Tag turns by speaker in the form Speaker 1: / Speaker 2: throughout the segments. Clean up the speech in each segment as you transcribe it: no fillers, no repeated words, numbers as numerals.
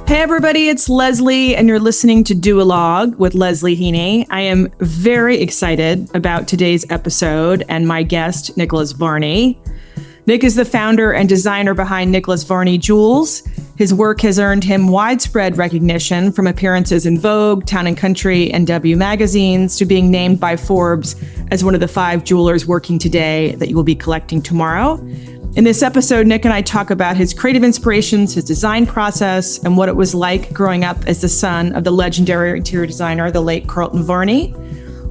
Speaker 1: Hey everybody, it's Leslie and you're listening to Duologue with Leslie Heaney. I am very excited about today's episode and my guest, Nicholas Varney. Nick is the founder and designer behind Nicholas Varney Jewels. His work has earned him widespread recognition, from appearances in Vogue, Town & Country, and W magazines to being named by Forbes as one of the 5 jewelers working today that you will be collecting tomorrow. In this episode, Nick and I talk about his creative inspirations, his design process, and what it was like growing up as the son of the legendary interior designer, the late Carleton Varney.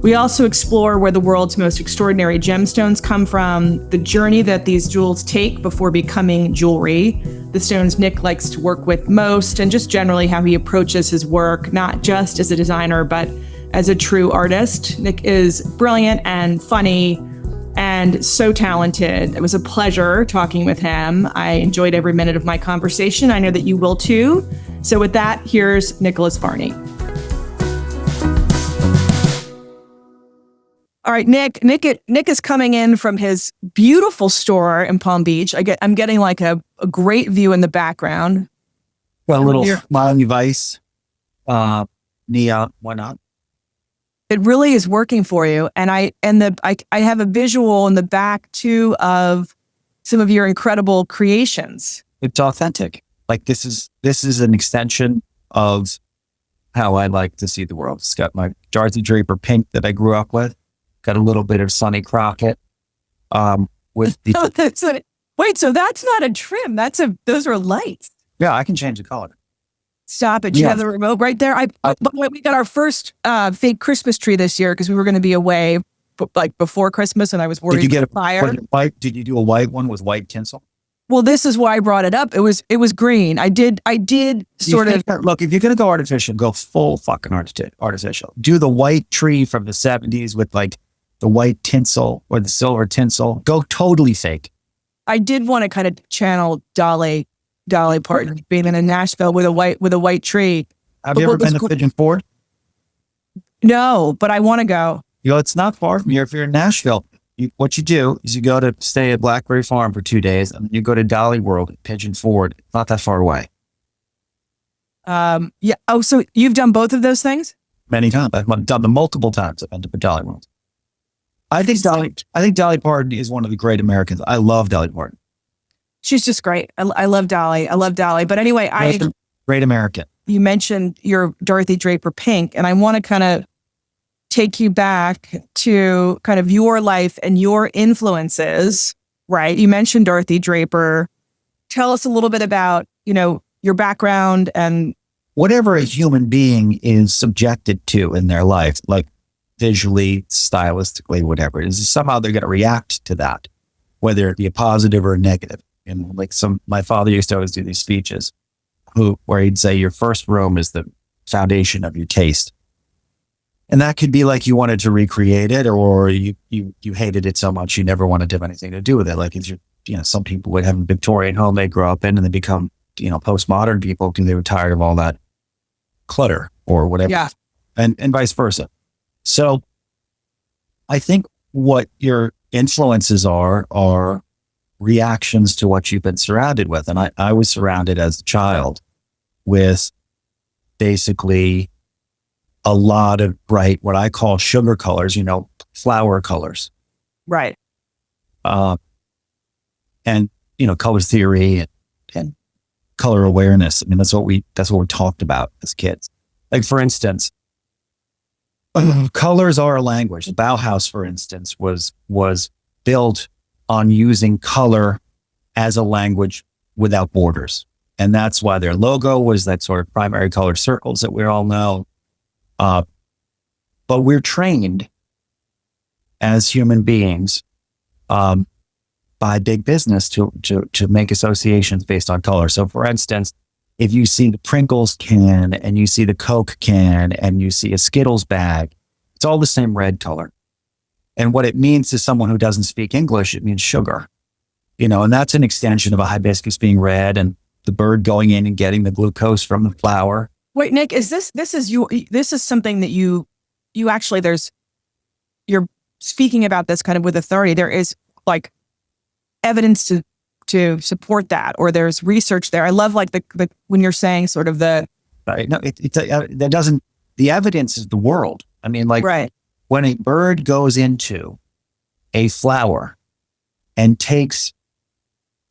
Speaker 1: We also explore where the world's most extraordinary gemstones come from, the journey that these jewels take before becoming jewelry, the stones Nick likes to work with most, and just generally how he approaches his work, not just as a designer, but as a true artist. Nick is brilliant and funny and so talented. It was a pleasure talking with him. I enjoyed every minute of my conversation. I know that you will too. So with that, here's Nicholas Varney. All right, Nick is coming in from his beautiful store in Palm Beach. I'm getting like a great view in the background.
Speaker 2: Well, a little Miami Vice, neon, why not?
Speaker 1: It really is working for you. And I have a visual in the back too of some of your incredible creations.
Speaker 2: It's authentic. Like this is an extension of how I like to see the world. It's got my Dorothy Draper pink that I grew up with. Got a little bit of Sonny Crockett. With the
Speaker 1: Wait, so that's not a trim. Those are lights.
Speaker 2: Yeah, I can change the color.
Speaker 1: Stop it. You have the remote right there. We got our first fake Christmas tree this year because we were going to be away like before Christmas, and I was worried about fire.
Speaker 2: Did you do a white one with white tinsel?
Speaker 1: Well, this is why I brought it up. It was green. I did sort of
Speaker 2: look. If you're going to go artificial, go full fucking artificial. Do the white tree from the 70s with like the white tinsel or the silver tinsel. Go totally fake.
Speaker 1: I did want to kind of channel Dolly Parton being in Nashville with a white tree.
Speaker 2: Have you ever been to Pigeon Forge?
Speaker 1: No, but I want to go.
Speaker 2: It's not far from here. If you're in Nashville, what you do is you go to stay at Blackberry Farm for 2 days, and then you go to Dolly World at Pigeon Forge. It's not that far away.
Speaker 1: Yeah. Oh, so you've done both of those things?
Speaker 2: Many times. I've done them multiple times. I've been to Dolly World. I think Dolly Parton is one of the great Americans. I love Dolly Parton.
Speaker 1: She's just great. I love Dolly. But anyway,
Speaker 2: great American.
Speaker 1: You mentioned your Dorothy Draper pink, and I want to kind of take you back to kind of your life and your influences, right? You mentioned Dorothy Draper. Tell us a little bit about, your background and
Speaker 2: whatever a human being is subjected to in their life, like visually, stylistically, whatever it is, somehow they're going to react to that, whether it be a positive or a negative. And like my father used to always do these speeches where he'd say your first room is the foundation of your taste. And that could be like you wanted to recreate it, or you hated it so much you never wanted to have anything to do with it. Like if some people would have a Victorian home they grow up in and they become, postmodern people because they were tired of all that clutter or whatever.
Speaker 1: Yeah.
Speaker 2: And vice versa. So I think what your influences are reactions to what you've been surrounded with. And I was surrounded as a child with basically a lot of bright, what I call sugar colors, flower colors.
Speaker 1: Right.
Speaker 2: And, color theory and color awareness. I mean, that's what we talked about as kids. Like, for instance, colors are a language. The Bauhaus, for instance, was built on using color as a language without borders. And that's why their logo was that sort of primary color circles that we all know. But we're trained as human beings by big business to make associations based on color. So for instance, if you see the Pringles can and you see the Coke can and you see a Skittles bag, it's all the same red color. And what it means to someone who doesn't speak English, it means sugar, and that's an extension of a hibiscus being red and the bird going in and getting the glucose from the flower.
Speaker 1: Wait, Nick, this is something that you actually, you're speaking about this kind of with authority. There is like evidence to to support that, or there's research there. I love like the when you're saying sort of the
Speaker 2: right. No, that doesn't. The evidence is the world. I mean, like
Speaker 1: right.
Speaker 2: when a bird goes into a flower and takes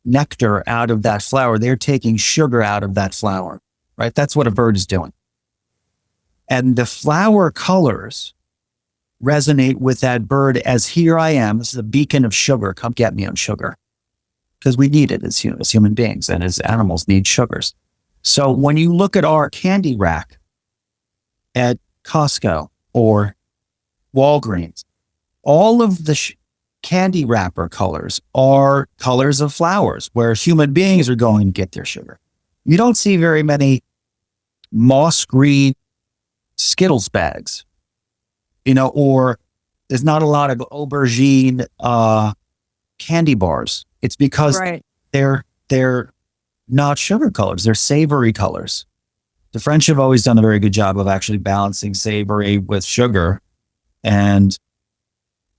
Speaker 2: nectar out of that flower, they're taking sugar out of that flower, right? That's what a bird is doing. And the flower colors resonate with that bird as here I am. This is a beacon of sugar. Come get me on sugar. Because we need it as human beings and as animals need sugars. So when you look at our candy rack at Costco or Walgreens, all of the candy wrapper colors are colors of flowers where human beings are going to get their sugar. You don't see very many moss green Skittles bags, or there's not a lot of aubergine candy bars. It's because they're not sugar colors. They're savory colors. The French have always done a very good job of actually balancing savory with sugar. And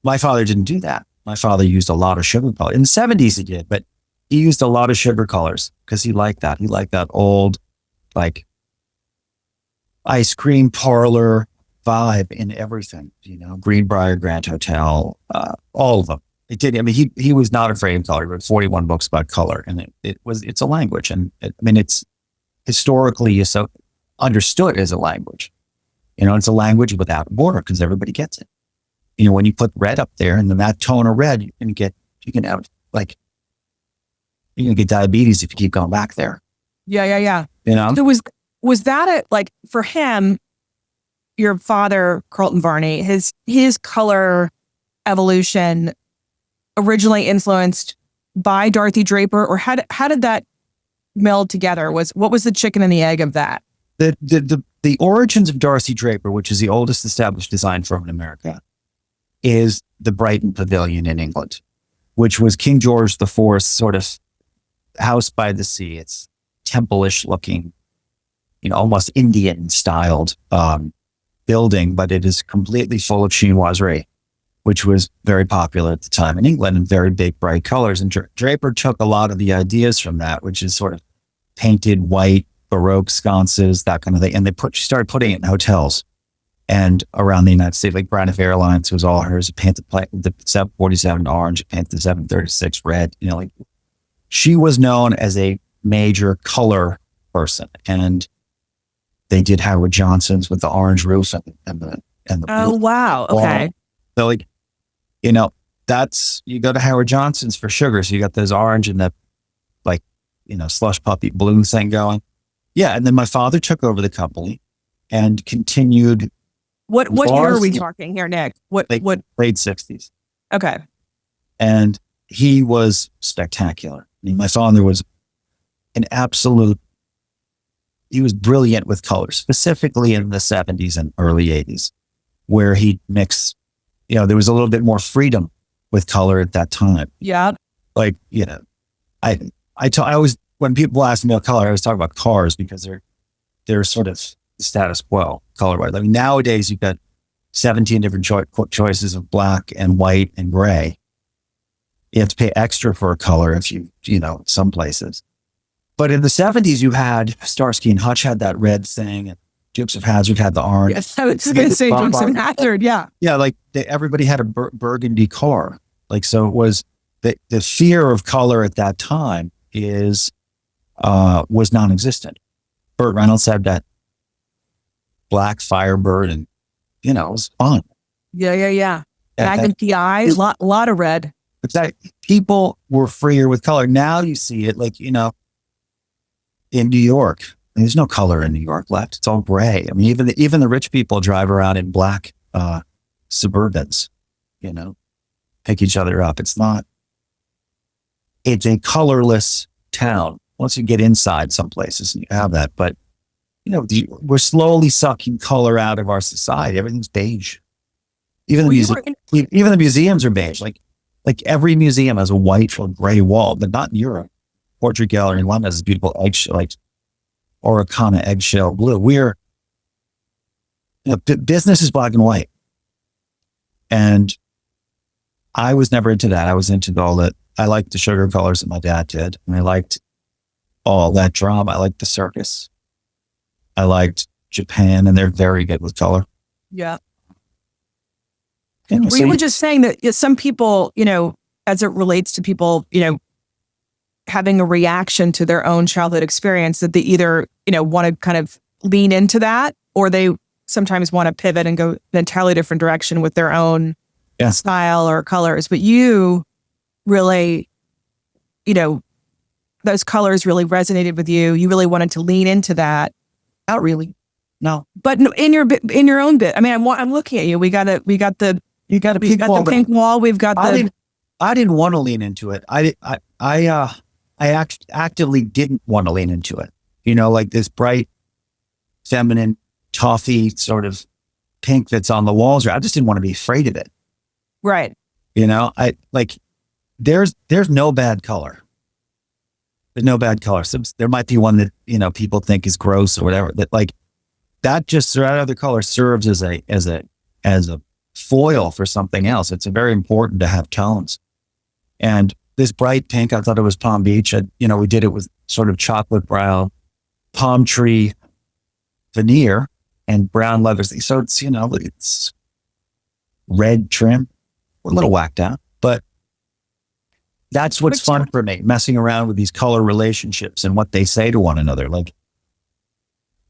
Speaker 2: my father didn't do that. My father used a lot of sugar colors. In the 70s he did, but he used a lot of sugar colors because he liked that. He liked that old, like, ice cream parlor vibe in everything, Greenbrier, Grand Hotel, all of them. It did. I mean, he was not afraid of color. He wrote 41 books about color, and it's a language. And it's historically so understood as a language. It's a language without a border because everybody gets it. When you put red up there and then that tone of red, you can get diabetes if you keep going back there.
Speaker 1: Yeah. So was that for him, your father, Carleton Varney, his color evolution originally influenced by Dorothy Draper, or how did that meld together? What was the chicken and the egg of that?
Speaker 2: The origins of Dorothy Draper, which is the oldest established design firm in America, is the Brighton Pavilion in England, which was King George IV's sort of house by the sea. It's temple-ish looking, almost Indian styled building, but it is completely full of chinoiserie, which was very popular at the time in England, and very big, bright colors. And Draper took a lot of the ideas from that, which is sort of painted white, Baroque sconces, that kind of thing. And started putting it in hotels and around the United States, like Braniff Airlines was all hers. It painted the 747 orange, it painted the 736 red. She was known as a major color person. And they did Howard Johnson's with the orange roof and the
Speaker 1: oh, wow. Okay.
Speaker 2: So you go to Howard Johnson's for sugar. So you got those orange and the slush puppy blue thing going. Yeah. And then my father took over the company and continued.
Speaker 1: What year are we talking here, Nick? What
Speaker 2: late 60s.
Speaker 1: Okay.
Speaker 2: And he was spectacular. I mean, my father was he was brilliant with color, specifically in the 70s and early 80s, where he mixed, there was a little bit more freedom with color at that time.
Speaker 1: Yeah.
Speaker 2: I always, when people ask me about color, I always talk about cars because they're sort of status quo color-wise. I mean, nowadays you've got 17 different choices of black and white and gray. You have to pay extra for a color if some places. But in the 70s, you had Starsky and Hutch had that red thing, and Dukes of Hazzard had the orange.
Speaker 1: Yes, I was going to say Dukes of Hazzard, yeah.
Speaker 2: Yeah, everybody had a burgundy car. So it was the fear of color at that time was non-existent. Burt Reynolds had that black Firebird, and it was fun.
Speaker 1: Yeah. Magnum PI, lot of red.
Speaker 2: But people were freer with color. Now you see it in New York. There's no color in New York left. It's all gray. I mean, even the rich people drive around in black Suburbans, pick each other up. It's a colorless town. Once you get inside some places and you have that, but we're slowly sucking color out of our society. Everything's beige. Even the museums are beige. Like every museum has a white or gray wall, but not in Europe. Portrait Gallery in London has this beautiful eggshell, Oricana eggshell blue. Business is black and white. And I was never into that. I was into all the I liked the sugar colors that my dad did. And I liked all that drama. I liked the circus. I liked Japan, and they're very good with color.
Speaker 1: Yeah.
Speaker 2: You know,
Speaker 1: We were just saying that some people, as it relates to people, having a reaction to their own childhood experience, that they either, want to kind of lean into that, or they sometimes want to pivot and go an entirely different direction with their own style or colors. But you really, those colors really resonated with you. You really wanted to lean into that.
Speaker 2: not really. No.
Speaker 1: But in your own bit, I mean, I'm looking at you. We got the pink wall. We've got
Speaker 2: I didn't want to lean into it. I actively didn't want to lean into it. Like this bright, feminine, toffee sort of pink that's on the walls. I just didn't want to be afraid of it.
Speaker 1: Right.
Speaker 2: There's no bad color. There's no bad color. So there might be one that, people think is gross or whatever, that other color serves as a foil for something else. It's very important to have tones. And this bright pink, I thought it was Palm Beach. We did it with sort of chocolate brown palm tree veneer and brown leather. So it's red trim. We're a little whacked out, but that's what's fun for me, messing around with these color relationships and what they say to one another. Like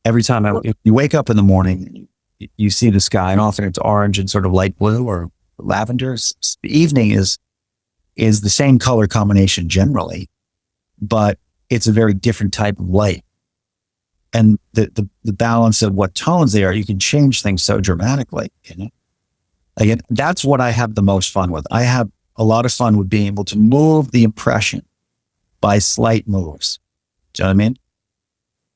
Speaker 2: every time you wake up in the morning, you see the sky, and often it's orange and sort of light blue or lavender. The evening is the same color combination generally, but it's a very different type of light. And the balance of what tones they are, you can change things so dramatically. Again, that's what I have the most fun with. I have a lot of fun with being able to move the impression by slight moves. Do you know what I mean?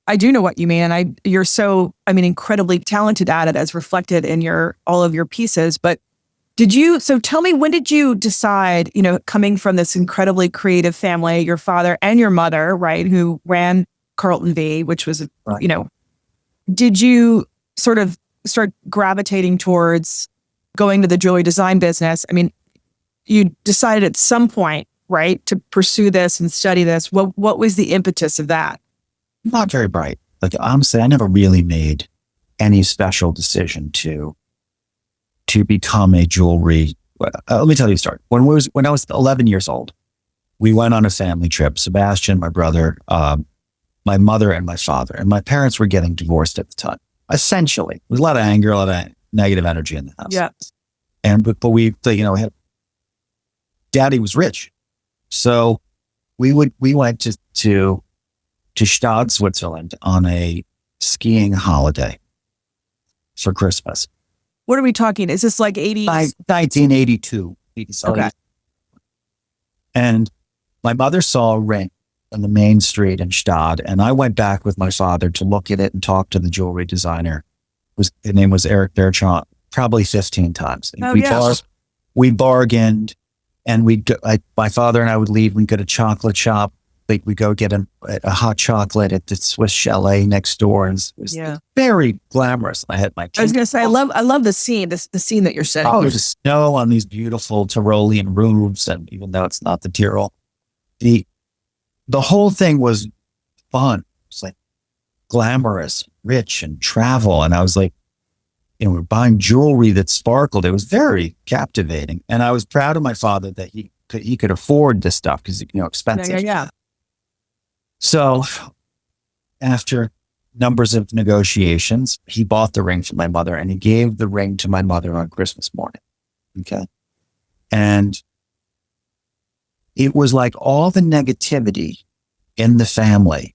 Speaker 1: I do know what you mean. And you're so, incredibly talented at it, as reflected in all of your pieces. But so tell me, when did you decide, coming from this incredibly creative family, your father and your mother, right, who ran Carleton V, which was,
Speaker 2: right.
Speaker 1: Did you sort of start gravitating towards going to the jewelry design business? You decided at some point, right, to pursue this and study this. What was the impetus of that?
Speaker 2: Not very bright. Like, honestly, I never really made any special decision to become a jewelry. Let me tell you a story. When I was 11 years old, we went on a family trip. Sebastian, my brother, my mother, and my father. And my parents were getting divorced at the time. Essentially, there was a lot of anger, a lot of negative energy in the house.
Speaker 1: Yeah.
Speaker 2: But we had. Daddy was rich, so we went to Stade, Switzerland on a skiing holiday for Christmas.
Speaker 1: What are we talking? Is this like
Speaker 2: 1982?
Speaker 1: Okay.
Speaker 2: And my mother saw a ring on the main street in Stade, and I went back with my father to look at it and talk to the jewelry designer. His name was Eric Bertrand, probably 15 times. We bargained. And my father and I would leave. We'd go to chocolate shop. We'd go get a hot chocolate at the Swiss Chalet next door. And it was very glamorous. I had my
Speaker 1: I was going to say, I love the scene, the scene that you're setting.
Speaker 2: Oh, there's snow on these beautiful Tyrolean roofs. And even though it's not the Tyrol, the whole thing was fun. It's like glamorous, rich, and travel. And I was like, we're buying jewelry that sparkled. It was very captivating. And I was proud of my father that he could afford this stuff because, expensive.
Speaker 1: Yeah.
Speaker 2: So after numbers of negotiations, he bought the ring for my mother, and he gave the ring to my mother on Christmas morning. Okay. And it was like all the negativity in the family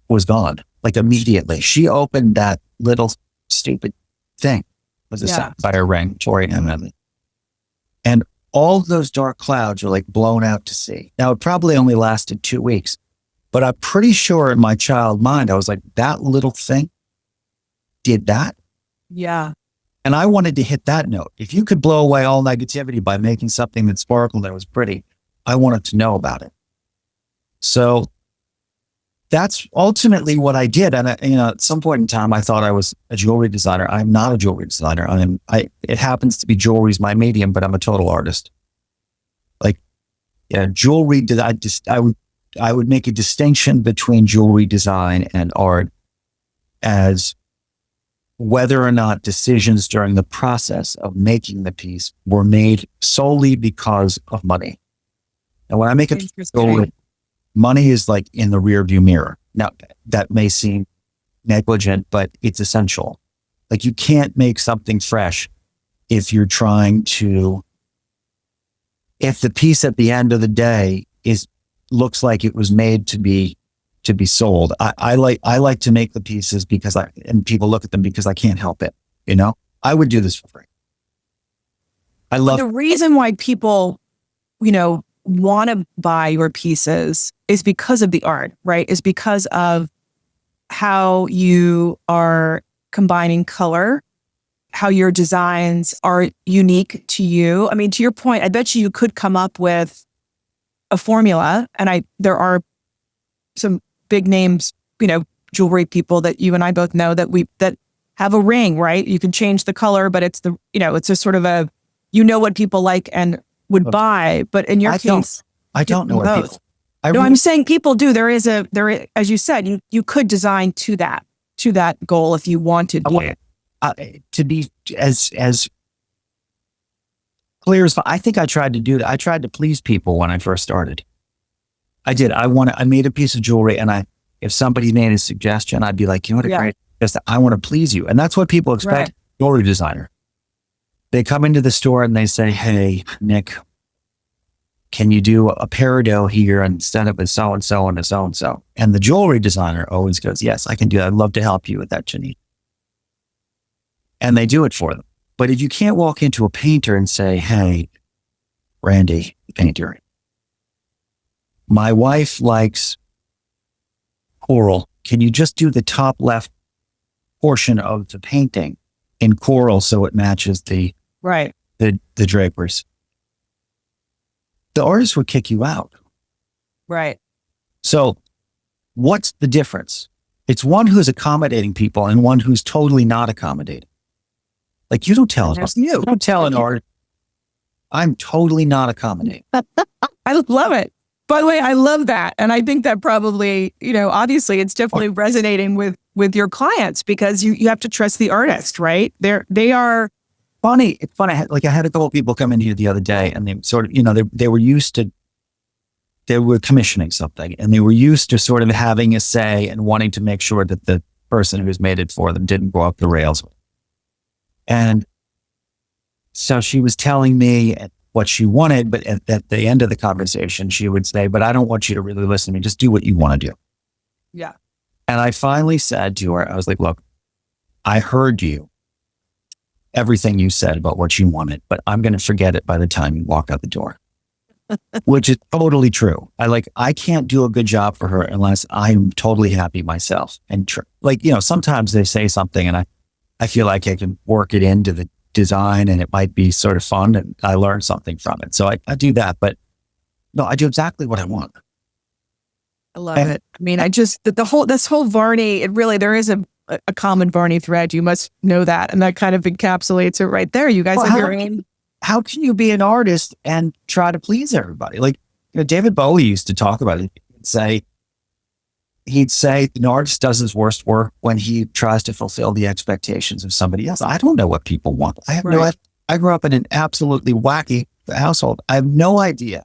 Speaker 2: was gone, like immediately. She opened that little stupid thing was a sapphire ring, Tori and and all those dark clouds were like blown out to sea. Now it probably only lasted 2 weeks, but I'm pretty sure in my child mind I was like, that little thing did that.
Speaker 1: Yeah.
Speaker 2: And I wanted to hit that note. If you could blow away all negativity by making something that sparkled and was pretty, I wanted to know about it. So that's ultimately what I did. And at some point in time, I thought I was a jewelry designer. I'm not a jewelry designer. It happens to be jewelry is my medium, but I'm a total artist. Like Yeah, jewelry. I would make a distinction between jewelry design and art as whether or not decisions during the process of making the piece were made solely because of money. And when I make a jewelry, money is like in the rear view mirror. Now that may seem negligent, but it's essential. Like you can't make something fresh if you're trying to, if the piece at the end of the day looks like it was made to be sold. I like to make the pieces and people look at them because I can't help it. You know, I would do this for free.
Speaker 1: The reason why people, want to buy your pieces is because of the art, right? Is because of how you are combining color, how your designs are unique to you. I mean, to your point, I bet you could come up with a formula, and there are some big names, jewelry people that you and I both know that have a ring, right? You can change the color, but it's it's a sort of what people like and would buy. But in your case,
Speaker 2: I don't know what people.
Speaker 1: I'm saying people do. There is, as you said, you could design to that goal if you wanted
Speaker 2: to be as clear as I think I tried to do that. I tried to please people when I first started. I did. I made a piece of jewelry, and if somebody made a suggestion, I'd be like, you know what, great. I want to please you, and that's what people expect. Right. Jewelry designer. They come into the store and they say, "Hey, Nick, can you do a peridot here instead of a so and so and a so and so?" And the jewelry designer always goes, "Yes, I can do that. I'd love to help you with that, Janine." And they do it for them. But if you can't walk into a painter and say, "Hey, Randy, painter, my wife likes coral. Can you just do the top left portion of the painting in coral so it matches the drapers?" The artist would kick you out.
Speaker 1: Right.
Speaker 2: So what's the difference? It's one who's accommodating people and one who's totally not accommodating. Like you don't tell an artist, "I'm totally not accommodating."
Speaker 1: I love it. By the way, I love that. And I think that probably, obviously it's definitely resonating with your clients because you have to trust the artist, right? They are
Speaker 2: funny. It's funny. I had a couple of people come in here the other day and they sort of, they were commissioning something and they were used to sort of having a say and wanting to make sure that the person who's made it for them didn't go off the rails. And so she was telling me what she wanted, but at the end of the conversation, she would say, "But I don't want you to really listen to me. Just do what you want to do."
Speaker 1: Yeah.
Speaker 2: And I finally said to her, I was like, "Look, I heard you, everything you said about what you wanted, but I'm going to forget it by the time you walk out the door," which is totally true. I can't do a good job for her unless I'm totally happy myself. And sometimes they say something and I feel like I can work it into the design and it might be sort of fun and I learn something from it. So I do that, but no, I do exactly what I want.
Speaker 1: I love it. I mean, this whole Varney, there is a common Varney thread. You must know that. And that kind of encapsulates it right there. You guys have your own.
Speaker 2: How can you be an artist and try to please everybody? David Bowie used to talk about it. He'd say an artist does his worst work when he tries to fulfill the expectations of somebody else. I don't know what people want. I have no idea. I grew up in an absolutely wacky household. I have no idea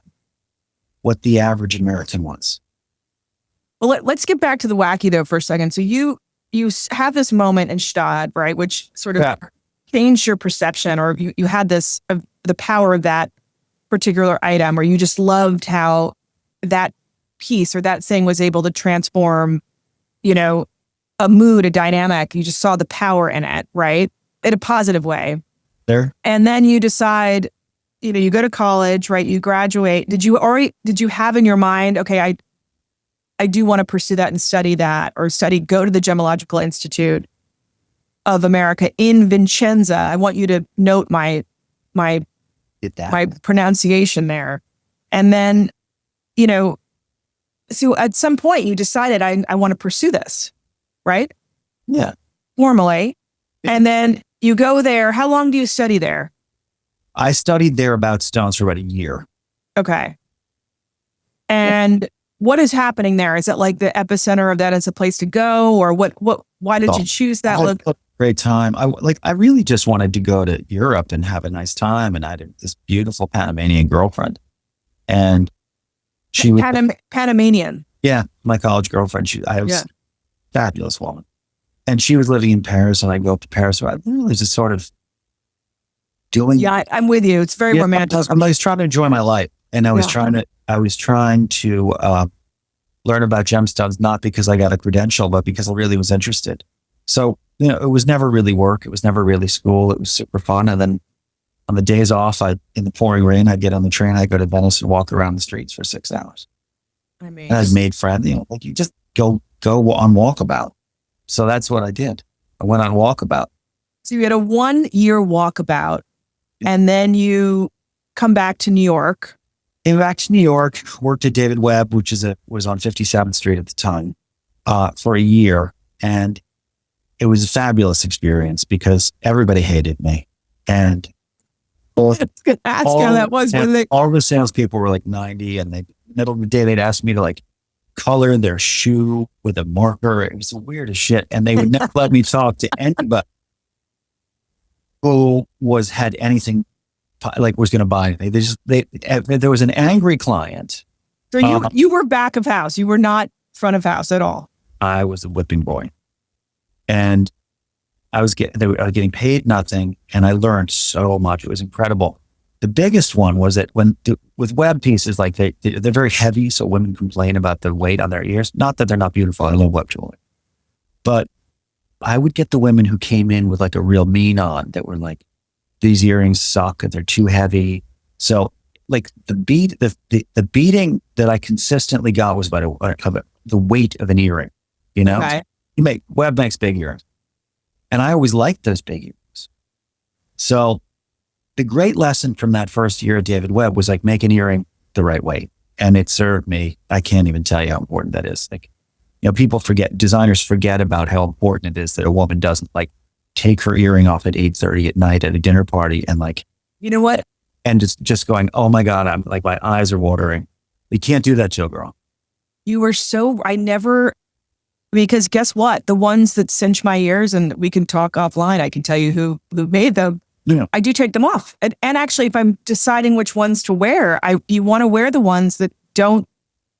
Speaker 2: what the average American wants.
Speaker 1: Well, let's get back to the wacky though for a second. So you have this moment in Stad, right, which sort of changed your perception, or you had this the power of that particular item, or you just loved how that piece or that thing was able to transform, a mood, a dynamic. You just saw the power in it, right? In a positive way.
Speaker 2: There.
Speaker 1: And then you decide, you go to college, right? You graduate. Did you have in your mind, okay, I do want to pursue that and study that, or go to the Gemological Institute of America in Vincenza. I want you to note my pronunciation there. And then, so at some point you decided I want to pursue this, right?
Speaker 2: Yeah.
Speaker 1: Formally. And then you go there. How long do you study there?
Speaker 2: I studied there about stones for about a year.
Speaker 1: Okay. And what is happening there? Is it like the epicenter of that as a place to go, or why did you choose that?
Speaker 2: I had a great time. I really just wanted to go to Europe and have a nice time. And I had this beautiful Panamanian girlfriend, and she was
Speaker 1: Panamanian.
Speaker 2: Yeah, my college girlfriend. I was a fabulous woman, and she was living in Paris, and I go up to Paris. So I really just sort of doing.
Speaker 1: Yeah, I'm with you. It's very romantic.
Speaker 2: I was trying to enjoy my life, and I was trying to learn about gemstones, not because I got a credential, but because I really was interested. So, it was never really work. It was never really school. It was super fun. And then on the days off, in the pouring rain, I'd get on the train, I'd go to Venice and walk around the streets for 6 hours. And I'd made friends, you just go on walkabout. So that's what I did. I went on walkabout.
Speaker 1: So you had a 1-year walkabout, and then you come back to New York.
Speaker 2: Came back to New York, worked at David Webb, which was on 57th Street at the time, for a year. And it was a fabulous experience because everybody hated me. And
Speaker 1: I was going to ask how that was.
Speaker 2: All the salespeople were like 90, and middle of the day, they'd ask me to color their shoe with a marker. It was the weirdest shit. And they would never let me talk to anybody who had anything, was going to buy anything. There was an angry client.
Speaker 1: So you were back of house. You were not front of house at all.
Speaker 2: I was a whipping boy, and I was getting paid nothing, and I learned so much. It was incredible. The biggest one was that with web pieces, they're very heavy, so women complain about the weight on their ears. Not that they're not beautiful. I love web jewelry, but I would get the women who came in with a real mean on that were like, these earrings suck and they're too heavy. So the beating that I consistently got was about the weight of an earring.
Speaker 1: Okay.
Speaker 2: Web makes big earrings, and I always liked those big earrings. So the great lesson from that first year at David Webb was make an earring the right way, and it served me. I can't even tell you how important that is. Designers forget about how important it is that a woman doesn't take her earring off at 8:30 at night at a dinner party and
Speaker 1: you know what?
Speaker 2: And just going, oh my God, I'm my eyes are watering. You can't do that to a girl.
Speaker 1: You were because guess what? The ones that cinch my ears, and we can talk offline, I can tell you who made them.
Speaker 2: Yeah.
Speaker 1: I do take them off. And actually, if I'm deciding which ones to wear, you want to wear the ones that don't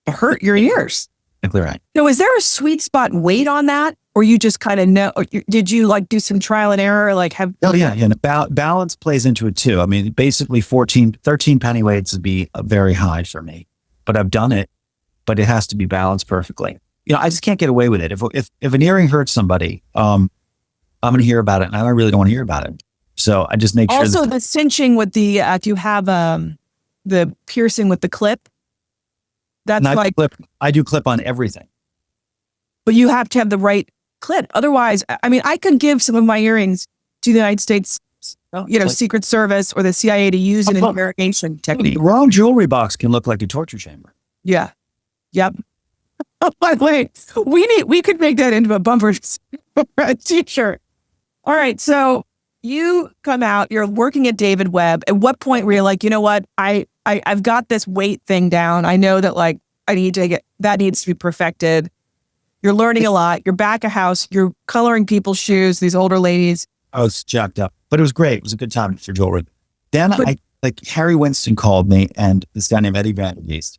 Speaker 1: hurt your ears.
Speaker 2: Exactly right.
Speaker 1: So is there a sweet spot weight on that? Or you just kind of know, did you do some trial and error?
Speaker 2: Balance plays into it too. I mean, basically 13 penny weights would be very high for me, but I've done it, but it has to be balanced perfectly. I just can't get away with it. If an earring hurts somebody, I'm going to hear about it, and I really don't want to hear about it. So I just make sure.
Speaker 1: Also, the cinching with the, do you have the piercing with the clip? That's
Speaker 2: I do clip on everything.
Speaker 1: But you have to have the right clip. Otherwise, I could give some of my earrings to the United States, Secret Service or the CIA to use in an interrogation technique.
Speaker 2: The wrong jewelry box can look like a torture chamber.
Speaker 1: Yeah. Yep. By the way, we could make that into a bumper t-shirt. All right. So you come out, you're working at David Webb. At what point were you like, you know what? I've got this weight thing down. I know that that needs to be perfected. You're learning a lot. You're back of house. You're coloring people's shoes, these older ladies.
Speaker 2: I was jacked up, but it was great. It was a good time for jewelry. Then Harry Winston called me, and this guy named Eddie Van Geest.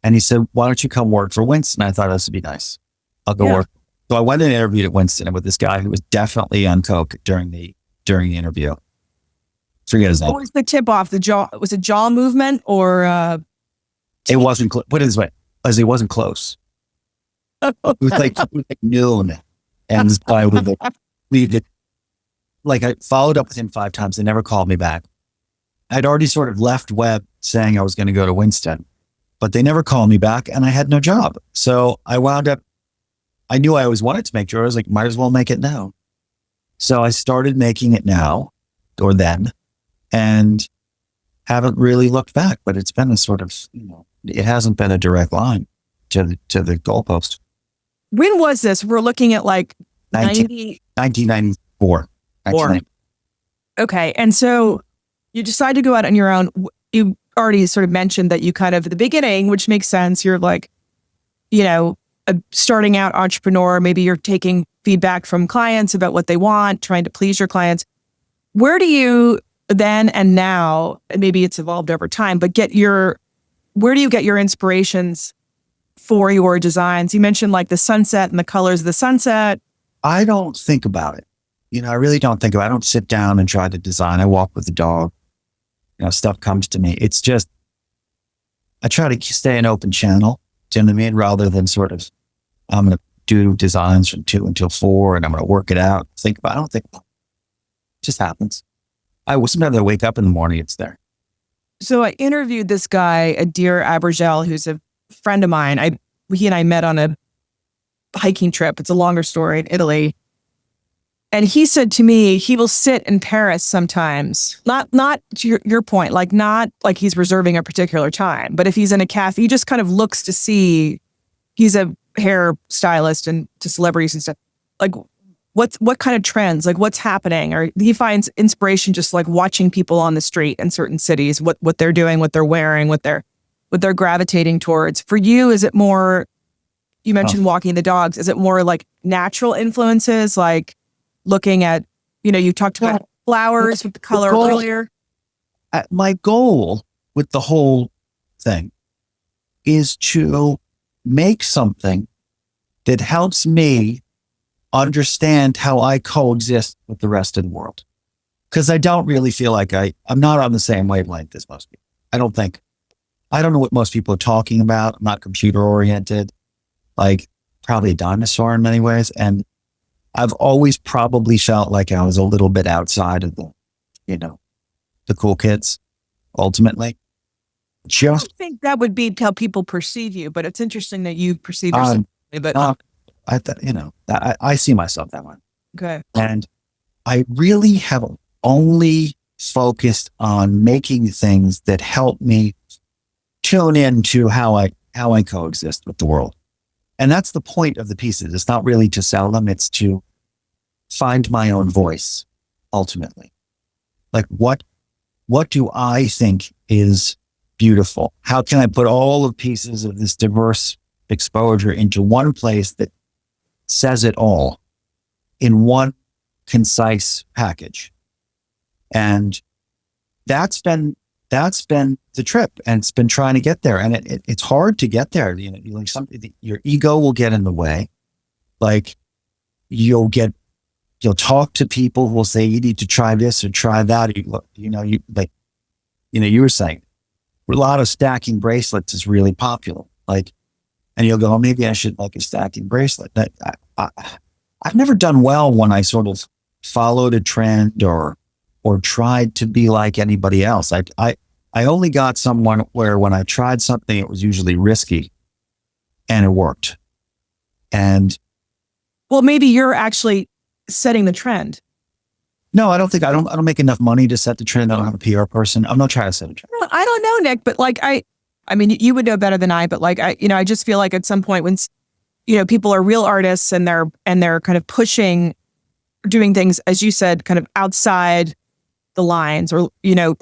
Speaker 2: And he said, why don't you come work for Winston? I thought this would be nice. I'll go work. So I went and interviewed at Winston with this guy who was definitely on coke during the interview. Forget his name.
Speaker 1: What was the tip off? Was it jaw movement or?
Speaker 2: It wasn't, put it this way, as it wasn't close. It was like noon. And this guy would leave it. I followed up with him 5 times. They never called me back. I'd already sort of left Webb saying I was going to go to Winston, but they never called me back, and I had no job. So I wound up, I knew I always wanted to make jewelry. I was like, might as well make it now. So I started making it now or then, and haven't really looked back, but it's been a sort of, it hasn't been a direct line to the goalpost.
Speaker 1: When was this? We're looking at
Speaker 2: 1994.
Speaker 1: Okay. And so you decide to go out on your own. You already sort of mentioned that you kind of, at the beginning, which makes sense, you're like, a starting out entrepreneur, maybe you're taking feedback from clients about what they want, trying to please your clients. Where do you then and now, and maybe it's evolved over time, but where do you get your inspirations for your designs? You mentioned like the sunset and the colors of the sunset.
Speaker 2: I don't think about it. I really don't think about it. I don't sit down and try to design. I walk with the dog. Stuff comes to me. It's just, I try to stay an open channel. Do you know what I mean? Rather than sort of, I'm going to do designs from 2 until 4 and I'm going to work it out. I don't think about it. It just happens. Sometimes I wake up in the morning, it's there.
Speaker 1: So I interviewed this guy, Adir Abergel, who's a friend of mine. He and I met on a hiking trip. It's a longer story in Italy. And he said to me, he will sit in Paris sometimes, not to your point, like not like he's reserving a particular time, but if he's in a cafe, he just kind of looks to see, he's a hair stylist and to celebrities and stuff. Like what kind of trends, like what's happening? Or he finds inspiration just like watching people on the street in certain cities, what they're doing, what they're wearing, what they're gravitating towards. For you, is it more, you mentioned walking the dogs, is it more like natural influences, like looking at, you talked about flowers with the color earlier.
Speaker 2: My goal with the whole thing is to make something that helps me understand how I coexist with the rest of the world. Because I don't really feel like I'm not on the same wavelength as most people. I don't know what most people are talking about. I'm not computer oriented, like probably a dinosaur in many ways. And I've always probably felt like I was a little bit outside of the cool kids, ultimately.
Speaker 1: I don't think that would be how people perceive you, but it's interesting that you perceive yourself.
Speaker 2: I see myself that way.
Speaker 1: Okay.
Speaker 2: And I really have only focused on making things that help me tune into how I coexist with the world. And that's the point of the pieces. It's not really to sell them. It's to find my own voice, ultimately. Like what do I think is beautiful? How can I put all the pieces of this diverse exposure into one place that says it all in one concise package? And that's been the trip, and it's been trying to get there, and it's hard to get there. Your ego will get in the way. Like you'll talk to people who will say you need to try this or try that. You were saying a lot of stacking bracelets is really popular. Like, and you'll go, oh, maybe I should like a stacking bracelet. I've never done well when I sort of followed a trend or tried to be like anybody else. I only got someone where when I tried something, it was usually risky and it worked. And
Speaker 1: well, maybe you're actually setting the trend.
Speaker 2: No, I don't make enough money to set the trend. I don't have a PR person. I'm not trying to set a trend.
Speaker 1: I don't know, Nick, but like, I mean, you would know better than I, but like, I just feel like at some point when, people are real artists and they're kind of pushing, doing things, as you said, kind of outside the lines, or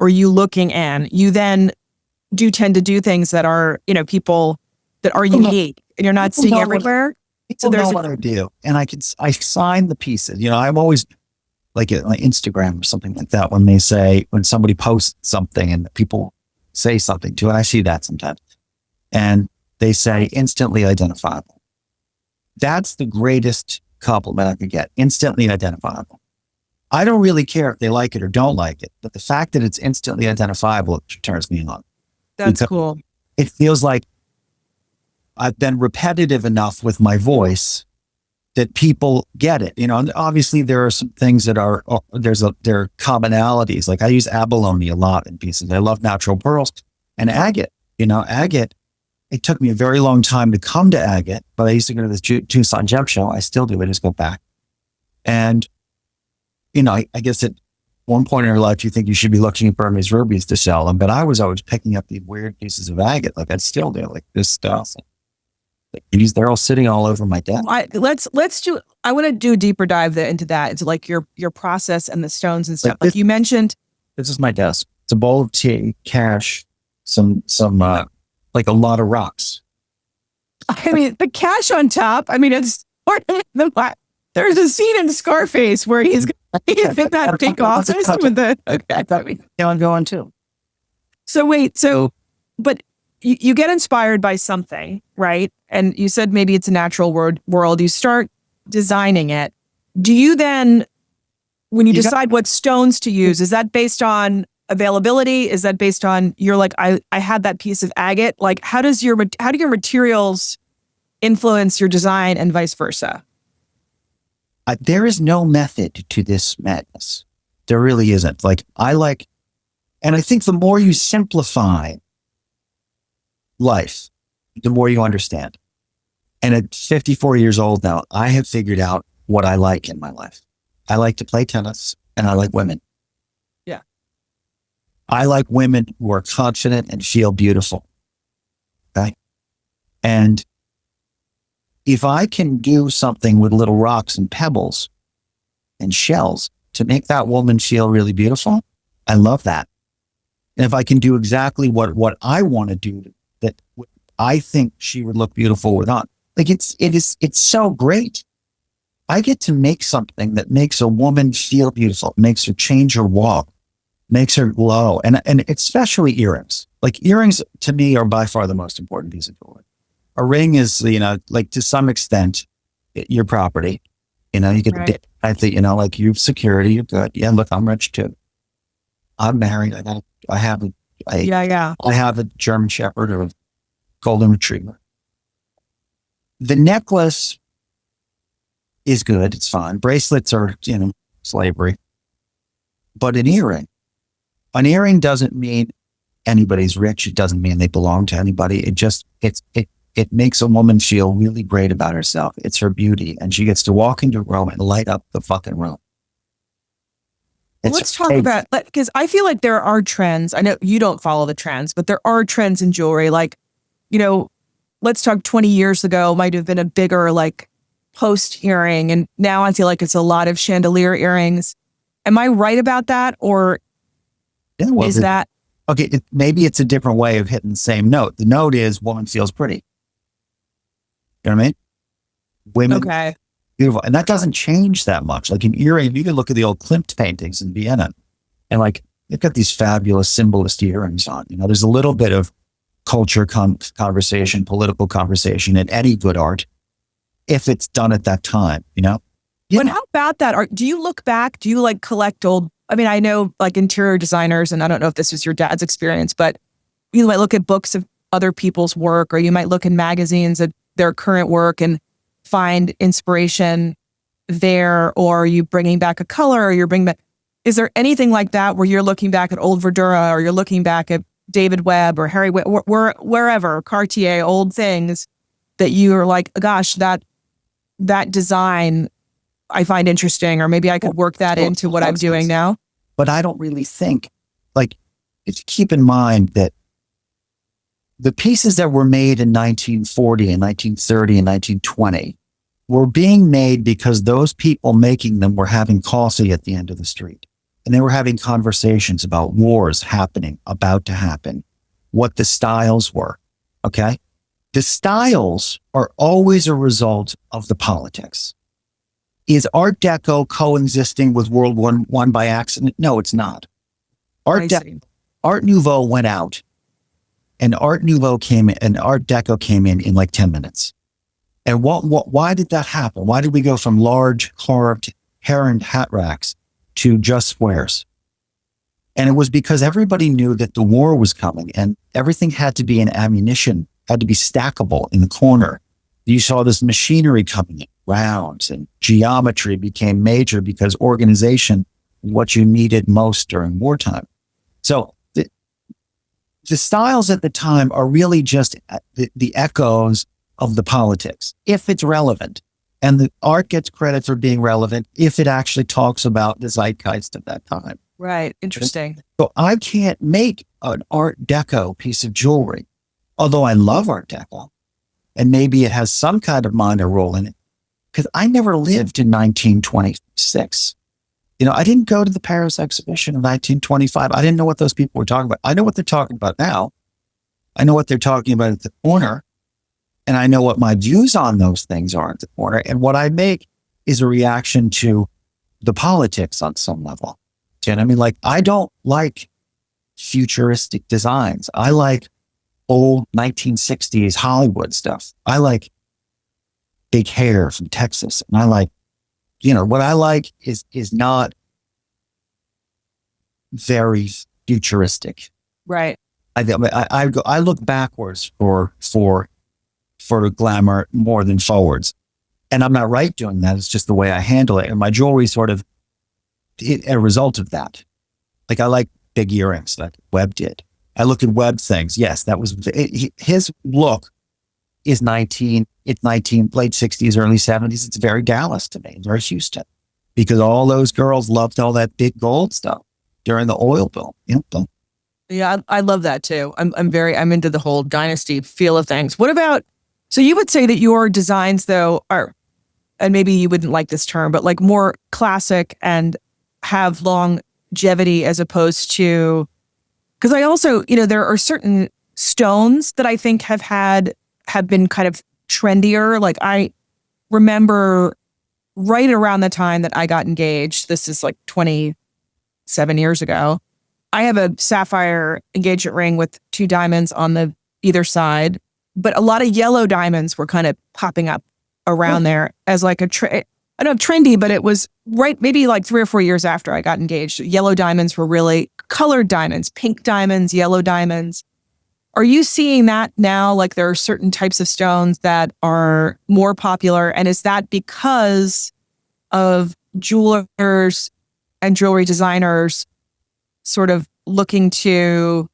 Speaker 1: you looking in, you then do tend to do things that are, people that are unique and you're not seeing everywhere.
Speaker 2: So there's what I do. And I sign the pieces. I'm always like on Instagram or something like that, when somebody posts something and people say something to it, I see that sometimes. And they say instantly identifiable. That's the greatest compliment I could get. Instantly identifiable. I don't really care if they like it or don't like it, but the fact that it's instantly identifiable, it turns me on.
Speaker 1: That's cool.
Speaker 2: It feels like I've been repetitive enough with my voice that people get it. And obviously there are some things that there are commonalities. Like I use abalone a lot in pieces. I love natural pearls and agate. Agate, it took me a very long time to come to agate, but I used to go to this Tucson gem show. I still do. I just go back. And I guess at one point in your life, you think you should be looking for Burmese rubies to sell them, but I was always picking up these weird pieces of agate. Like I still do, like this stuff. They're all sitting all over my desk.
Speaker 1: I want to do a deeper dive into that. It's like your process and the stones and stuff. Like you mentioned.
Speaker 2: This is my desk. It's a bowl of tea, cash, like a lot of rocks.
Speaker 1: I mean, the cash on top. I mean, it's part of the. There's a scene in Scarface where he's in that big office with the. Okay,
Speaker 2: Yeah, I'm going too.
Speaker 1: So wait, but you get inspired by something, right? And you said maybe it's a natural world. You start designing it. Do you then, when you decide what stones to use, is that based on availability? Is that based on you're like, I had that piece of agate? Like, how do your materials influence your design and vice versa?
Speaker 2: There is no method to this madness. There really isn't. And I think the more you simplify life, the more you understand. And at 54 years old now, I have figured out what I like in my life. I like to play tennis and I like women.
Speaker 1: Yeah.
Speaker 2: I like women who are confident and feel beautiful. Okay. And if I can do something with little rocks and pebbles and shells to make that woman feel really beautiful, I love that. And if I can do exactly what I want to do that I think she would look beautiful with on, like it's so great. I get to make something that makes a woman feel beautiful, makes her change her walk, makes her glow. And especially earrings. Like earrings to me are by far the most important piece of jewelry. A ring is, like to some extent, your property. You get a bit, I think, like you have security, you're good. Yeah, look, I'm rich too. I'm married. I have a German Shepherd or a Golden Retriever. The necklace is good. It's fine. Bracelets are, slavery. But an earring doesn't mean anybody's rich. It doesn't mean they belong to anybody. It makes a woman feel really great about herself. It's her beauty. And she gets to walk into a room and light up the fucking room.
Speaker 1: Let's talk about, because I feel like there are trends. I know you don't follow the trends, but there are trends in jewelry. Like, let's talk 20 years ago, might have been a bigger post earring. And now I feel like it's a lot of chandelier earrings. Am I right about that? Or is that?
Speaker 2: Okay, maybe it's a different way of hitting the same note. The note is woman feels pretty. You know what I mean? Women.
Speaker 1: Okay.
Speaker 2: Beautiful. And that doesn't change that much. Like an earring, you can look at the old Klimt paintings in Vienna and they've got these fabulous symbolist earrings on. There's a little bit of culture conversation, political conversation in any good art if it's done at that time, Yeah.
Speaker 1: But how about that art? Do you look back? Do you collect old, I know interior designers, and I don't know if this was your dad's experience, but you might look at books of other people's work, or you might look in magazines at their current work and find inspiration there, or are you bringing back a color, or you're bringing back, is there anything like that where you're looking back at old Verdura, or you're looking back at David Webb or Harry Webb, wherever, Cartier, old things that you are like, gosh, that design I find interesting, or maybe I could work that into what I'm doing now?
Speaker 2: But I don't really think, if you keep in mind that the pieces that were made in 1940 and 1930 and 1920 were being made because those people making them were having coffee at the end of the street. And they were having conversations about wars happening, about to happen, what the styles were. Okay. The styles are always a result of the politics. Is Art Deco coexisting with World War I by accident? No, it's not. Art Nouveau went out, and Art Deco came in 10 minutes. And why did that happen? Why did we go from large carved heron hat racks to just squares? And it was because everybody knew that the war was coming, and everything had to be in ammunition, had to be stackable in the corner. You saw this machinery coming in, rounds, and geometry became major because organization, what you needed most during wartime. So the styles at the time are really just the echoes of the politics, if it's relevant. And the art gets credit for being relevant if it actually talks about the zeitgeist of that time.
Speaker 1: Right. Interesting.
Speaker 2: So I can't make an Art Deco piece of jewelry, although I love Art Deco. And maybe it has some kind of minor role in it, because I never lived in 1926. I didn't go to the Paris exhibition in 1925. I didn't know what those people were talking about. I know what they're talking about now. I know what they're talking about at the corner, and I know what my views on those things are at the corner. And what I make is a reaction to the politics on some level. Do you know what I mean? Like, I don't like futuristic designs. I like old 1960s Hollywood stuff. I like big hair from Texas. And I like, what I like is not very futuristic.
Speaker 1: Right.
Speaker 2: I look backwards for glamour more than forwards. And I'm not right doing that. It's just the way I handle it. And my jewelry is sort of a result of that. Like, I like big earrings like Webb did. I look at Webb things. Yes, that was his look is late 60s, early 70s. It's very Dallas to me, very Houston, because all those girls loved all that big gold stuff during the oil boom.
Speaker 1: Yeah, I love that too. I'm into the whole dynasty feel of things. What about, so you would say that your designs though are, and maybe you wouldn't like this term, but like more classic and have longevity as opposed to, because I also, there are certain stones that I think have been kind of trendier. Like, I remember right around the time that I got engaged, this is like 27 years ago, I have a sapphire engagement ring with 2 diamonds on the either side, but a lot of yellow diamonds were kind of popping up around there as like I don't know, trendy, but it was right, maybe like 3 or 4 years after I got engaged. Yellow diamonds were really colored diamonds, pink diamonds, yellow diamonds. Are you seeing that now? Like, there are certain types of stones that are more popular. And is that because of jewelers and jewelry designers sort of looking to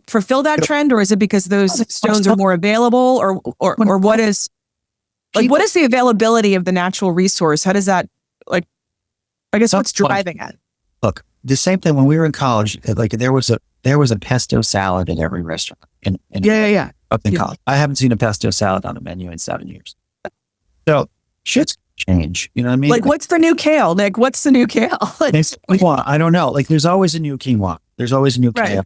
Speaker 1: fulfill that trend? Or is it because those stones are more available, or what is, like, what is the availability of the natural resource? How does that, like, I guess what's driving it?
Speaker 2: Look, the same thing when we were in college, like there was a pesto salad in every restaurant up in college. I haven't seen a pesto salad on a menu in 7 years. So shit's change. You know what I mean?
Speaker 1: Like, what's the new kale? Like, what's the new kale?
Speaker 2: Quinoa, I don't know. Like, there's always a new quinoa. There's always a new kale.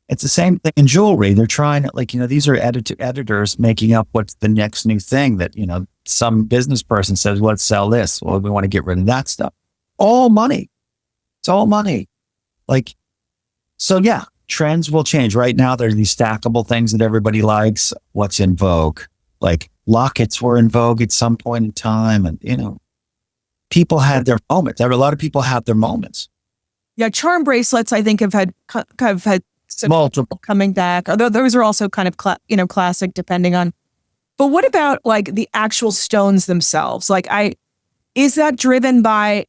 Speaker 2: It's the same thing in jewelry. They're trying, like, these are editors making up what's the next new thing that, some business person says, let's sell this. Well, we want to get rid of that stuff. All money. It's all money. Like, so yeah, trends will change. Right now, there are these stackable things that everybody likes. What's in vogue? Like, lockets were in vogue at some point in time. And, people had their moments. A lot of people had their moments.
Speaker 1: Yeah. Charm bracelets, I think, have had some
Speaker 2: multiple
Speaker 1: coming back. Although those are also kind of, classic depending on, but what about like the actual stones themselves? Like, is that driven by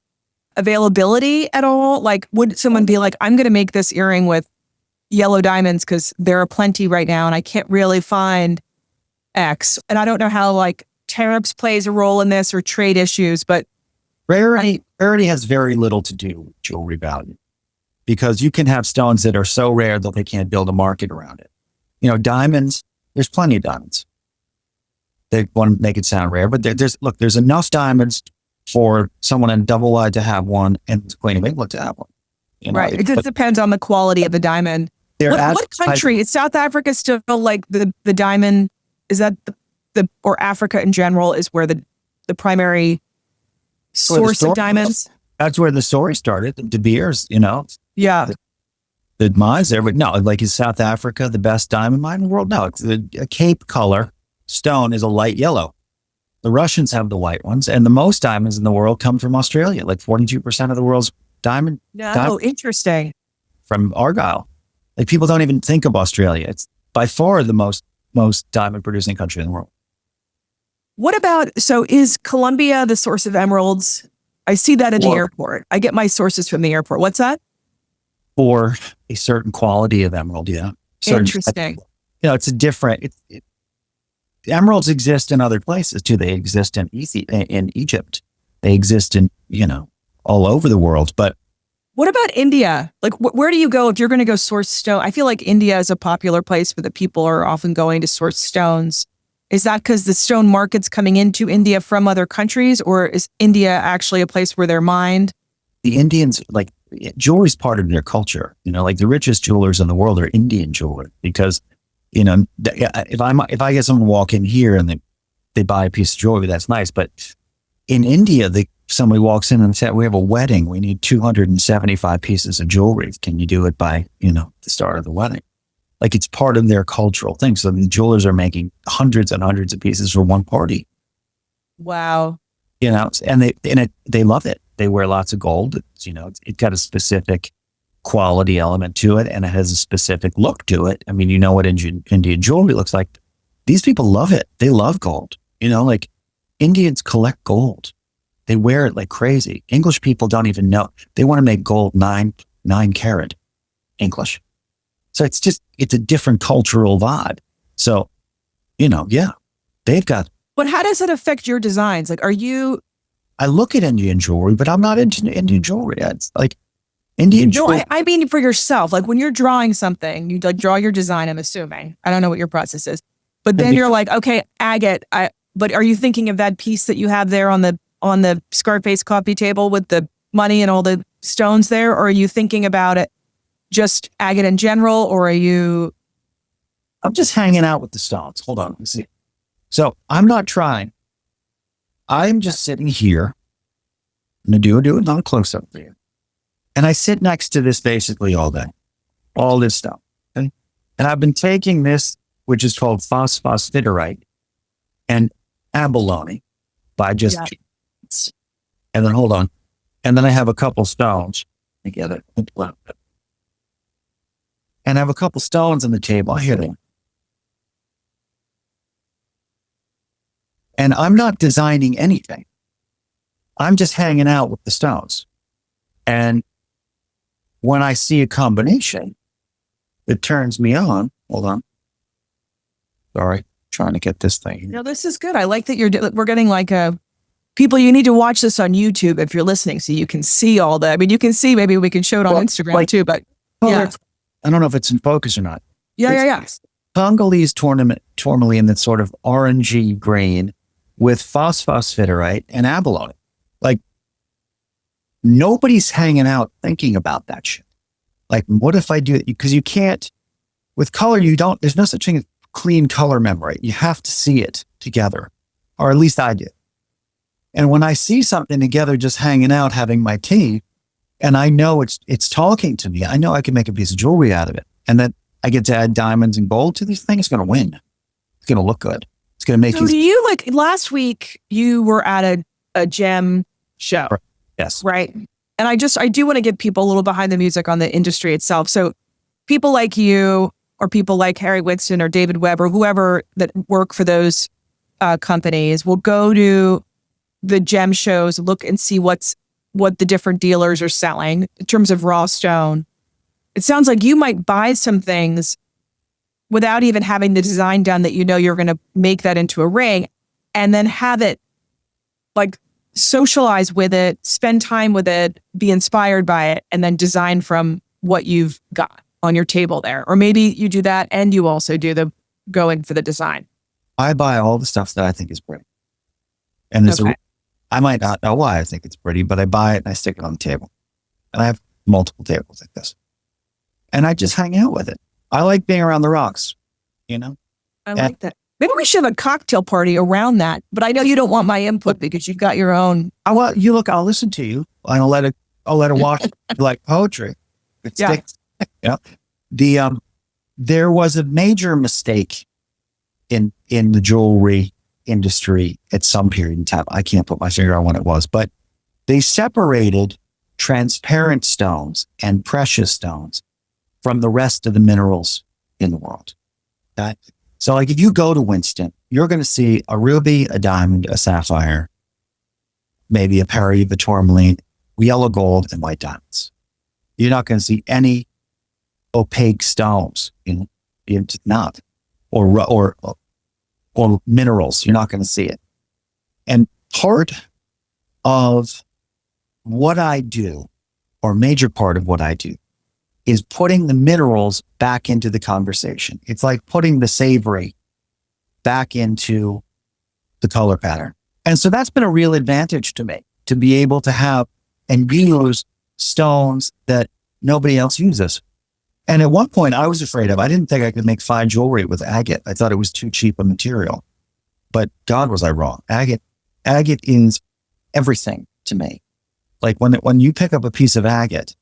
Speaker 1: availability at all? Like, would someone be like, I'm going to make this earring with yellow diamonds because there are plenty right now and I can't really find X. And I don't know how like tariffs plays a role in this or trade issues, but
Speaker 2: rarity has very little to do with jewelry value, because you can have stones that are so rare that they can't build a market around it. Diamonds, there's plenty of diamonds. They want to make it sound rare, but there's enough diamonds for someone in double wide to have one and the Queen of England to have one.
Speaker 1: Right. It just depends on the quality of the diamond. What country? Is South Africa still like the diamond? Is that or Africa in general is where the primary source of diamonds?
Speaker 2: That's where the story started. The De Beers,
Speaker 1: Yeah.
Speaker 2: The mines there, but no, like, is South Africa the best diamond mine in the world? No, it's a Cape color stone is a light yellow. The Russians have the white ones, and the most diamonds in the world come from Australia. Like 42% of the world's diamond.
Speaker 1: No, interesting.
Speaker 2: From Argyle. Like, people don't even think of Australia. It's by far the most diamond producing country in the world.
Speaker 1: What about, so is Colombia the source of emeralds? I see that in the airport. I get my sources from the airport. What's that?
Speaker 2: For a certain quality of emerald, yeah.
Speaker 1: Interesting.
Speaker 2: It's a different. Emeralds exist in other places too. They exist in Egypt. They exist in all over the world. But
Speaker 1: what about India? Like, where do you go if you're going to go source stone? I feel like India is a popular place where the people are often going to source stones. Is that because the stone market's coming into India from other countries, or is India actually a place where they're mined?
Speaker 2: The Indians, like, jewelry's part of their culture. Like the richest jewelers in the world are Indian jewelers because, if I get someone walk in here and they buy a piece of jewelry, that's nice. But in India, somebody walks in and says, we have a wedding. We need 275 pieces of jewelry. Can you do it by, the start of the wedding? Like it's part of their cultural thing. So the jewelers are making hundreds and hundreds of pieces for one party.
Speaker 1: Wow.
Speaker 2: And they love it. They wear lots of gold. It's got a specific quality element to it, and it has a specific look to it. I mean, what Indian jewelry looks like. These people love it. They love gold. Like Indians collect gold. They wear it like crazy. English people don't even know. They want to make gold 9 carat English. So it's a different cultural vibe. So, they've got.
Speaker 1: But how does it affect your designs? Like,
Speaker 2: I look at Indian jewelry, but I'm not into Indian jewelry. It's like Indian jewelry.
Speaker 1: No, I mean for yourself. Like when you're drawing something, you like draw your design, I'm assuming. I don't know what your process is. But then you're like, okay, agate. But are you thinking of that piece that you have there on the Scarface coffee table with the money and all the stones there? Or are you thinking about it just agate in general? Or I'm
Speaker 2: just hanging out with the stones. Hold on, let me see. So I'm not trying. I'm just sitting here. I'm going to do it on a close-up for you. And I sit next to this basically all day. All this stuff. Okay? And I've been taking this, which is called phosphorite and abalone by just... Yeah. And then, hold on. And then I have a couple stones together. And I have a couple stones on the table. I hear them. And I'm not designing anything. I'm just hanging out with the stones. And when I see a combination that turns me on, hold on. Sorry, trying to get this thing.
Speaker 1: No, this is good. I like that we're getting like people, you need to watch this on YouTube if you're listening so you can see all that. I mean, you can see, maybe we can show it on Instagram too, but yeah.
Speaker 2: I don't know if it's in focus or not.
Speaker 1: Yeah.
Speaker 2: Congolese tourmaline that's sort of orangey green with phosphorite and abalone. Like nobody's hanging out thinking about that shit. Like, what if I do it? Because you can't, with color, there's no such thing as clean color memory. You have to see it together, or at least I did. And when I see something together, just hanging out, having my tea, and I know it's talking to me, I know I can make a piece of jewelry out of it. And then I get to add diamonds and gold to these things. It's going to win. It's going to look good. It's going to make
Speaker 1: you. So do you, like last week, you were at a gem show.
Speaker 2: Yes.
Speaker 1: Right. And I do want to give people a little behind the music on the industry itself. So people like you or people like Harry Winston or David Webb or whoever that work for those companies will go to the gem shows, look and see what the different dealers are selling in terms of raw stone. It sounds like you might buy some things without even having the design done that you're going to make that into a ring and then have it like socialize with it, spend time with it, be inspired by it, and then design from what you've got on your table there. Or maybe you do that and you also do the going for the design.
Speaker 2: I buy all the stuff that I think is pretty. And I might not know why I think it's pretty, but I buy it and I stick it on the table. And I have multiple tables like this. And I just hang out with it. I like being around the rocks,
Speaker 1: I like that. Maybe we should have a cocktail party around that, but I know you don't want my input because you've got your own.
Speaker 2: I'll listen to you and I'll let it walk like poetry. It sticks. Yeah. There was a major mistake in the jewelry industry at some period in time. I can't put my finger on when it was, but they separated transparent stones and precious stones from the rest of the minerals in the world. Okay? So like if you go to Winston, you're going to see a ruby, a diamond, a sapphire, maybe a peri, a tourmaline, yellow gold, and white diamonds. You're not going to see any opaque stones, you're not, or minerals. You're not going to see it. And part of what I do, or a major part of what I do, is putting the minerals back into the conversation. It's like putting the savory back into the color pattern. And so that's been a real advantage to me, to be able to have and use stones that nobody else uses. And at one point I was afraid I didn't think I could make fine jewelry with agate. I thought it was too cheap a material, but God, was I wrong. Agate is everything to me. Like when you pick up a piece of agate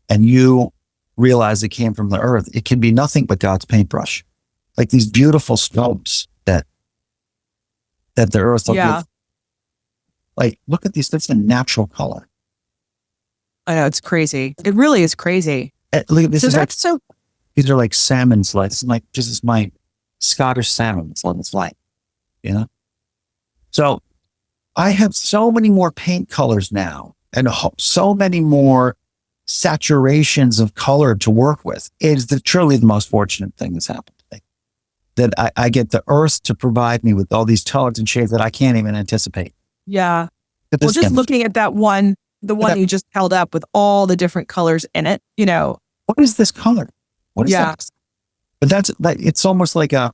Speaker 2: and you realize it came from the earth, it can be nothing but God's paintbrush. Like these beautiful stones that the earth will give. Like, look at these, that's a natural color.
Speaker 1: I know, it's crazy. It really is crazy.
Speaker 2: Look at this.
Speaker 1: So
Speaker 2: these are like salmon slices. Like, this is my Scottish salmon. It's on its light, you know? So I have so many more paint colors now and so many more saturations of color to work with. It is truly the most fortunate thing that's happened to me. That I get the earth to provide me with all these tones and shades that I can't even anticipate.
Speaker 1: Yeah. Well, just looking at that one, the one you just held up with all the different colors in it, you know.
Speaker 2: What is this color? What is that? But it's almost like I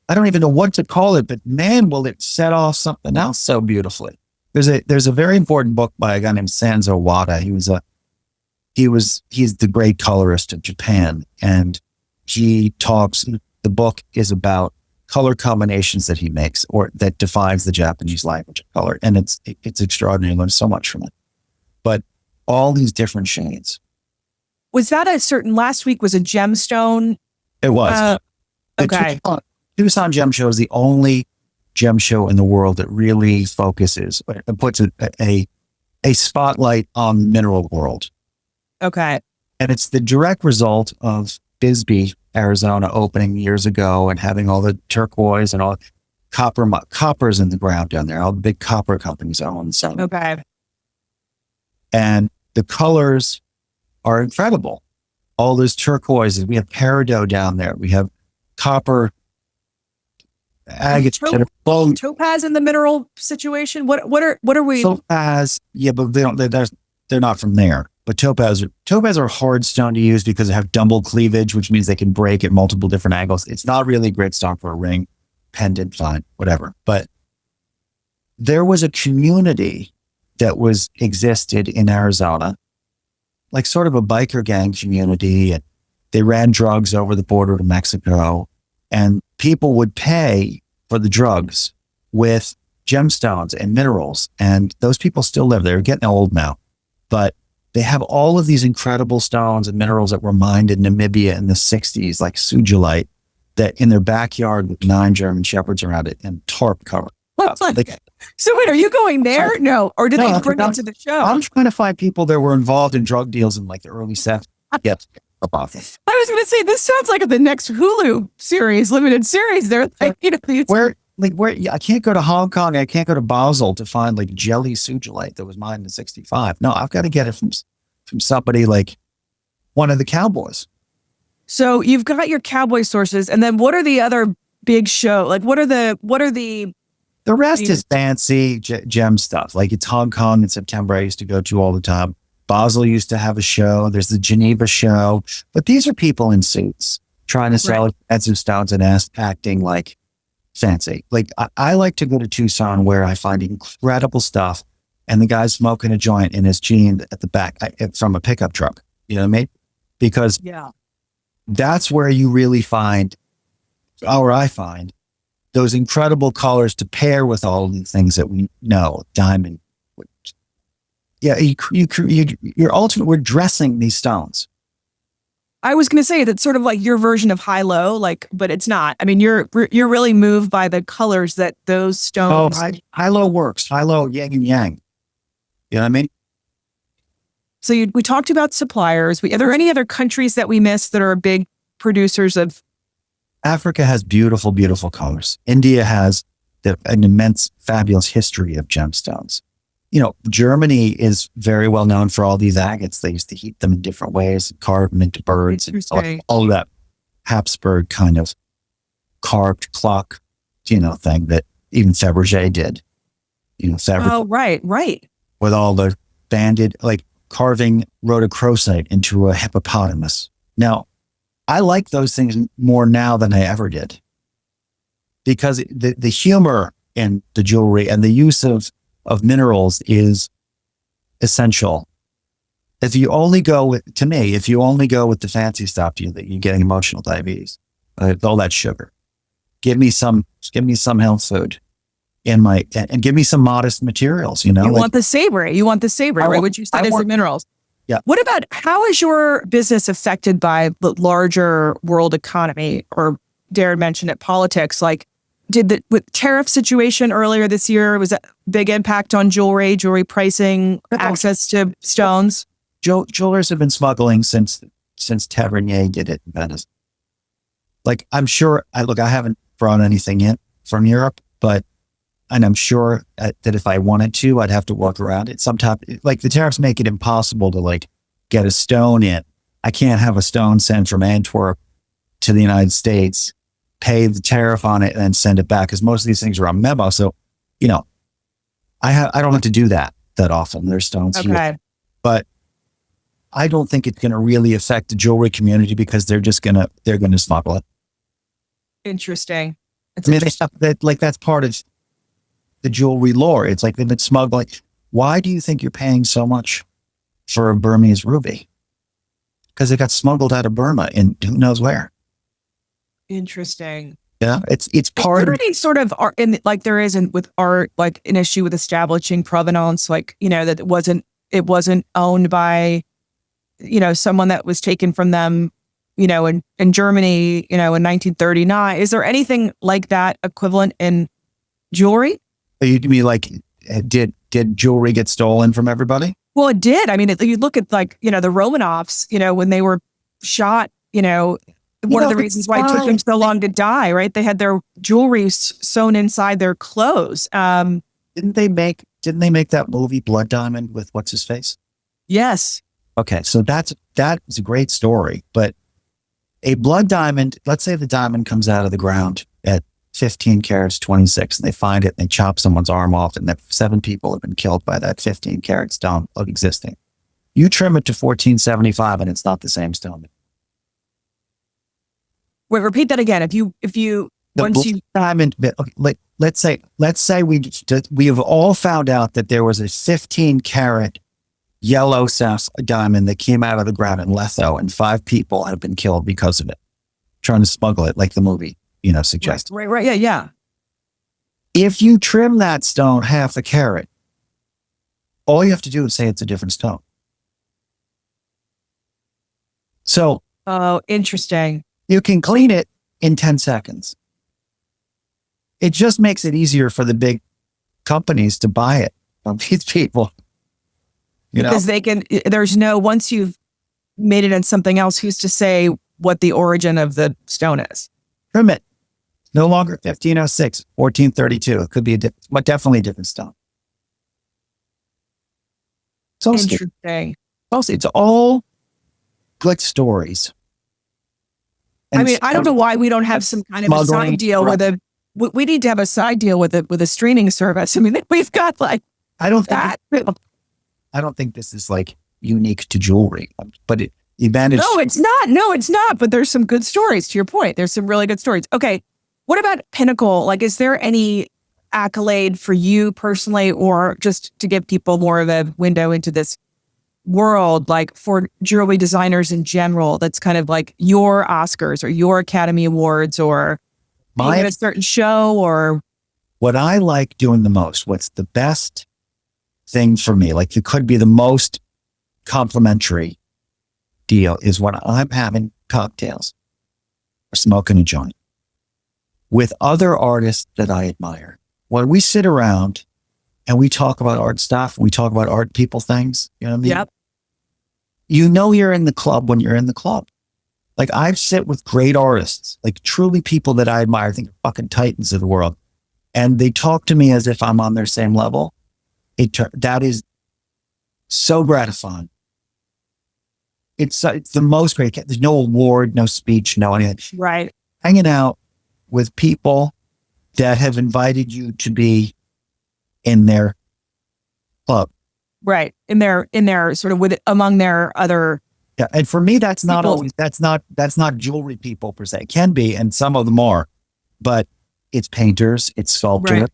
Speaker 2: don't even know what to call it, but man, will it set off something else so beautifully. There's a very important book by a guy named Sanzo Wada. He's the great colorist of Japan. And the book is about color combinations that he makes or that defines the Japanese language of color. And it's extraordinary. I learned so much from it. But all these different shades.
Speaker 1: Was that last week was a gemstone?
Speaker 2: It was.
Speaker 1: Okay.
Speaker 2: Tucson Gem Show is the only gem show in the world that really focuses and puts a spotlight on the mineral world.
Speaker 1: Okay.
Speaker 2: And it's the direct result of Bisbee, Arizona opening years ago and having all the turquoise and all copper's in the ground down there. All the big copper companies own some.
Speaker 1: Okay.
Speaker 2: And the colors are incredible. All those turquoises. We have peridot down there. We have copper, agate,
Speaker 1: topaz in the mineral situation. What are we?
Speaker 2: Topaz, yeah, but they're not from there. But topaz are hard stone to use because they have double cleavage, which means they can break at multiple different angles. It's not really a great stone for a ring, pendant, fine, whatever. But there was a community that existed in Arizona, like sort of a biker gang community. And they ran drugs over the border to Mexico, and people would pay for the drugs with gemstones and minerals. And those people still live there. They're getting old now, but they have all of these incredible stones and minerals that were mined in Namibia in the 60s, like sugilite, that in their backyard with 9 German shepherds around it and tarp cover.
Speaker 1: So wait, are you going there? No. Or did they bring it to the show?
Speaker 2: I'm trying to find people that were involved in drug deals in like the early 70s. Yes.
Speaker 1: I was going to say, this sounds like the next Hulu series, limited series. They're like,
Speaker 2: where I can't go to Hong Kong. I can't go to Basel to find like jelly sugilite that was mined in 65. No, I've got to get it from somebody like one of the cowboys.
Speaker 1: So you've got your cowboy sources, and then what are the other big show? Like what are the
Speaker 2: rest is fancy gem stuff. Like it's Hong Kong in September. I used to go to all the time. Basel used to have a show. There's the Geneva show, but these are people in suits trying to sell expensive stones and acting like fancy. Like I like to go to Tucson where I find incredible stuff and the guy's smoking a joint in his jeans at the back from a pickup truck. You know what I mean? Because that's where you really find, or I find, those incredible colors to pair with all of the things that we know, diamond. Yeah, you're ultimately, we're dressing these stones.
Speaker 1: I was going to say that's sort of like your version of high-low, but it's not. I mean, you're really moved by the colors that those stones.
Speaker 2: Oh, high-low works. High-low, yin and yang. You know what I mean?
Speaker 1: So we talked about suppliers. Are there any other countries that we missed that are big producers of?
Speaker 2: Africa has beautiful, beautiful colors. India has an immense, fabulous history of gemstones. You know, Germany is very well known for all these agates. They used to heat them in different ways, carve them into birds, and all of that Habsburg kind of carved clock, thing that even Fabergé did. Fabergé.
Speaker 1: Oh, right.
Speaker 2: With all the banded, like carving rhodochrosite into a hippopotamus. Now, I like those things more now than I ever did, because the humor in the jewelry and the use of minerals is essential If you only go with the fancy stuff, you're getting emotional diabetes. All that sugar. Give me some health food and give me some modest materials.
Speaker 1: You want the savory. Right? Which you said is the minerals.
Speaker 2: Yeah.
Speaker 1: What about, how is your business affected by the larger world economy, or Darren mentioned it, politics? Like, with tariff situation earlier this year, was that big impact on jewelry pricing, access to stones?
Speaker 2: Jewelers have been smuggling since Tavernier did it in Venice. Like, I'm sure, I haven't brought anything in from Europe, and I'm sure that if I wanted to, I'd have to walk around it. Sometimes, like, the tariffs make it impossible to get a stone in. I can't have a stone sent from Antwerp to the United States, pay the tariff on it, and then send it back, because most of these things are on memo. So, I don't have to do that often. There's stones here, but I don't think it's going to really affect the jewelry community, because they're going to smuggle it.
Speaker 1: Interesting.
Speaker 2: That's part of the jewelry lore. It's like they've been smuggling. Why do you think you're paying so much for a Burmese ruby? Because it got smuggled out of Burma and who knows where.
Speaker 1: Interesting.
Speaker 2: Yeah, it's part of
Speaker 1: sort of art, there isn't with art, like an issue with establishing provenance, that it wasn't owned by, someone that was taken from them, in Germany, in 1939. Is there anything like that equivalent in jewelry?
Speaker 2: You mean did jewelry get stolen from everybody?
Speaker 1: Well, it did. I mean, you look at the Romanovs, when they were shot, one of the reasons why it took them so long to die, right? They had their jewelry sewn inside their clothes.
Speaker 2: Didn't they make that movie Blood Diamond with what's his face?
Speaker 1: Yes.
Speaker 2: Okay, so that is a great story, but a blood diamond, let's say the diamond comes out of the ground at 15 carats, 26, and they find it and they chop someone's arm off, and that 7 people have been killed by that 15 carat stone of existing. You trim it to 1475 and it's not the same stone.
Speaker 1: Wait, repeat that again.
Speaker 2: Diamond, let's say we have all found out that there was a 15 carat yellow diamond that came out of the ground in Letho, and 5 people have been killed because of it, trying to smuggle it, like the movie, suggests.
Speaker 1: Right. Yeah.
Speaker 2: If you trim that stone half a carat, all you have to do is say it's a different stone. So,
Speaker 1: oh, interesting.
Speaker 2: You can clean it in 10 seconds. It just makes it easier for the big companies to buy it from these people.
Speaker 1: Because once you've made it in something else, who's to say what the origin of the stone is?
Speaker 2: Trim it. No longer 1506, 1432. It could be definitely a different stone.
Speaker 1: So interesting.
Speaker 2: It's all good stories.
Speaker 1: And I don't know why we don't have some kind of a side deal we need to have a side deal with a streaming service. I mean, we've got
Speaker 2: I don't think this is unique to jewelry, but the advantage.
Speaker 1: No, it's not. But there's some good stories, to your point. There's some really good stories. Okay. What about Pinnacle? Is there any accolade for you personally, or just to give people more of a window into this world, for jewelry designers in general, that's kind of your Oscars or your Academy Awards, or being at a certain show? Or
Speaker 2: what I like doing the most, what's the best thing for me, it could be the most complimentary deal, is when I'm having cocktails or smoking a joint with other artists that I admire. When we sit around and we talk about art stuff, we talk about art people things, you know what I mean?
Speaker 1: Yep.
Speaker 2: You're in the club when you're in the club. I sit with great artists, truly people that I admire, I think are fucking titans of the world. And they talk to me as if I'm on their same level. That is so gratifying. It's the most great. There's no award, no speech, no anything.
Speaker 1: Right.
Speaker 2: Hanging out with people that have invited you to be in their club.
Speaker 1: Right. In their sort of among their other.
Speaker 2: Yeah. And for me, that's not
Speaker 1: people.
Speaker 2: always, that's not jewelry people per se. It can be, and some of them are, but it's painters, it's sculptors,
Speaker 1: right.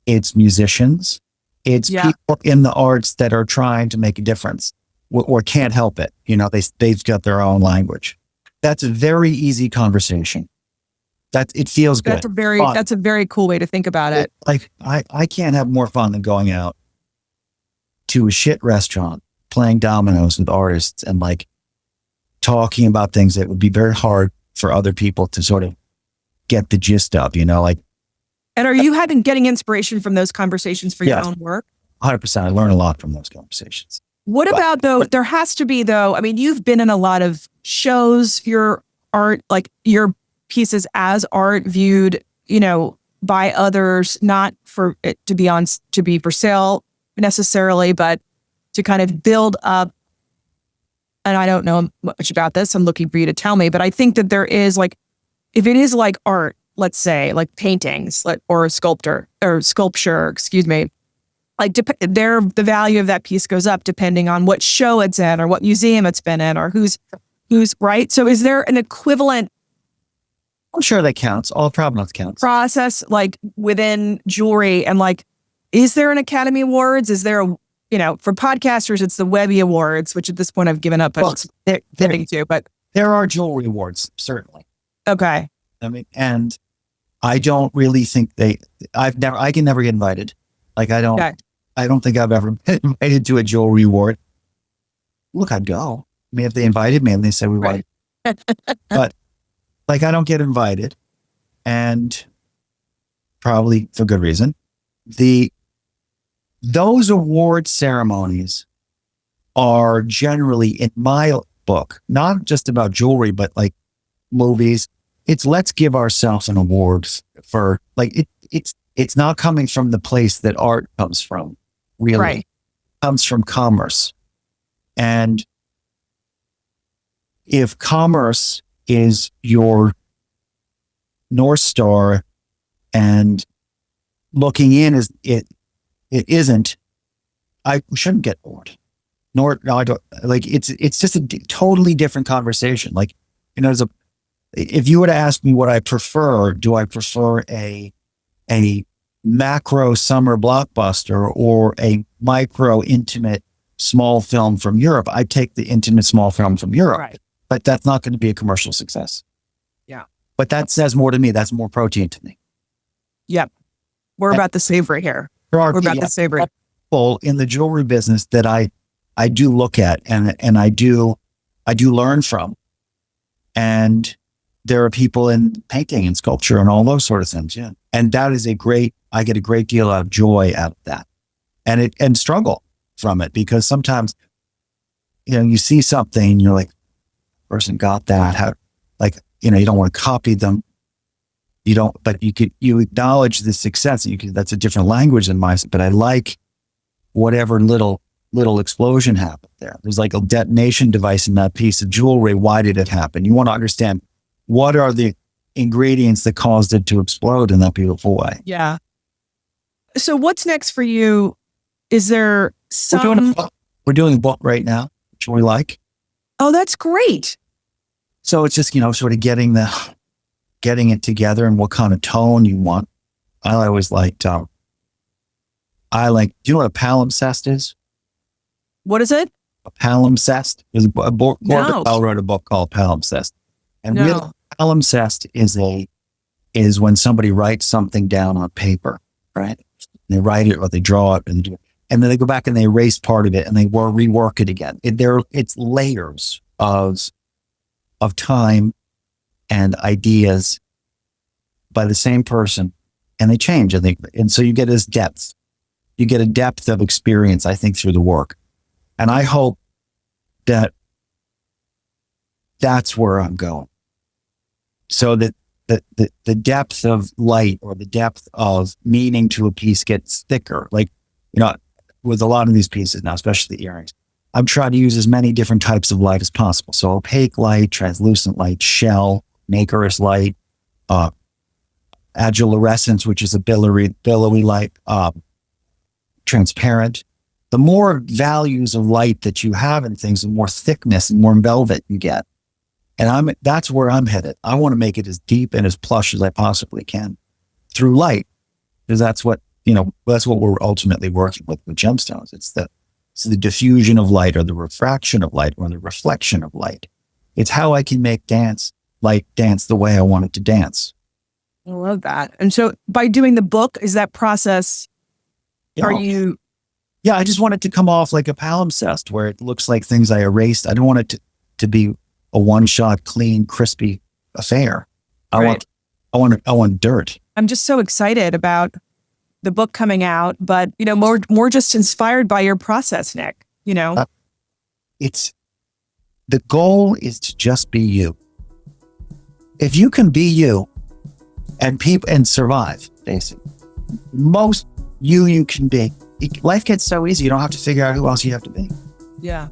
Speaker 2: It's musicians, it's people in the arts that are trying to make a difference. or can't help it. They've got their own language. That's a very easy conversation. It feels good.
Speaker 1: That's a very cool way to think about it.
Speaker 2: Like I can't have more fun than going out to a shit restaurant, playing dominoes with artists and like talking about things that would be very hard for other people to sort of get the gist of, like.
Speaker 1: And are you getting inspiration from those conversations for your own work?
Speaker 2: 100%. I learn a lot from those conversations.
Speaker 1: What about though, there has to be though, I mean, you've been in a lot of shows, your art, like your pieces as art viewed, by others, not for it to be for sale necessarily, but to kind of build up. And I don't know much about this. I'm looking for you to tell me, but I think that there is like, if it is like art, let's say like paintings or sculpture, excuse me, like the value of that piece goes up depending on what show it's in or what museum it's been in or who's right. So is there an equivalent?
Speaker 2: I'm sure that counts. All provenance counts.
Speaker 1: Process like within jewelry and like, is there an Academy Awards? Is there for podcasters, it's the Webby Awards, which at this point I've given up. But
Speaker 2: there are jewelry awards, certainly.
Speaker 1: Okay.
Speaker 2: I mean, and I don't really think I can never get invited. Like I don't think I've ever been invited to a jewelry award. Look, I'd go. I mean, if they invited me and they said we want, but like, I don't get invited, and probably for good reason. Those award ceremonies are generally, in my book, not just about jewelry, but like movies. It's let's give ourselves an award for like it's not coming from the place that art comes from, really. Right. It comes from commerce. And if commerce is your North Star and looking in is it isn't, I shouldn't get bored. I don't, like, it's just a totally different conversation. Like, if you were to ask me what I prefer, do I prefer a macro summer blockbuster or a micro intimate small film from Europe? I'd take the intimate small film from Europe, right. But that's not going to be a commercial success.
Speaker 1: Yeah.
Speaker 2: But that says more to me. That's more protein to me.
Speaker 1: Yep. We're about the savory here. We're about the savory.
Speaker 2: People in the jewelry business that I do look at and I do learn from. And there are people in painting and sculpture and all those sort of things. Yeah. And that is I get a great deal of joy out of that and struggle from it, because sometimes, you see something and you're like, person got that. How, like, you don't want to copy them. You don't, but you acknowledge the success. That's a different language than mine, but I like whatever little explosion happened there. There's like a detonation device in that piece of jewelry. Why did it happen? You want to understand what are the ingredients that caused it to explode in that beautiful way.
Speaker 1: Yeah. So what's next for you? Is there
Speaker 2: We're doing a book right now, which we like.
Speaker 1: Oh, that's great.
Speaker 2: So it's just, sort of getting it together and what kind of tone you want. I always liked, do you know what a palimpsest is?
Speaker 1: What is it?
Speaker 2: A palimpsest. There's Gordon Bell wrote a book called Palimpsest. And really, palimpsest is when somebody writes something down on paper, right? And they write it or they draw it and then they go back and they erase part of it and they rework it again. It's layers of time and ideas by the same person, and they change. And so you get this depth. You get a depth of experience, I think, through the work. And I hope that that's where I'm going. So that the depth of light or the depth of meaning to a piece gets thicker. Like, with a lot of these pieces now, especially the earrings, I'm trying to use as many different types of light as possible. So opaque light, translucent light, shell, nacreous light, agilurescence, which is a billowy light, transparent. The more values of light that you have in things, the more thickness and more velvet you get. And that's where I'm headed. I want to make it as deep and as plush as I possibly can through light, because that's what we're ultimately working with gemstones. It's It's the diffusion of light or the refraction of light or the reflection of light. It's how I can make light dance the way I want it to dance.
Speaker 1: I love that. And so by doing the book, is that process, are you...
Speaker 2: Yeah, I just want it to come off like a palimpsest where it looks like things I erased. I don't want it to be a one-shot, clean, crispy affair. I want dirt.
Speaker 1: I'm just so excited about the book coming out, but more just inspired by your process, Nick.
Speaker 2: It's the goal is to just be you. If you can be you and survive, basically, most you can be. Life gets so easy. You don't have to figure out who else you have to be.
Speaker 1: Yeah.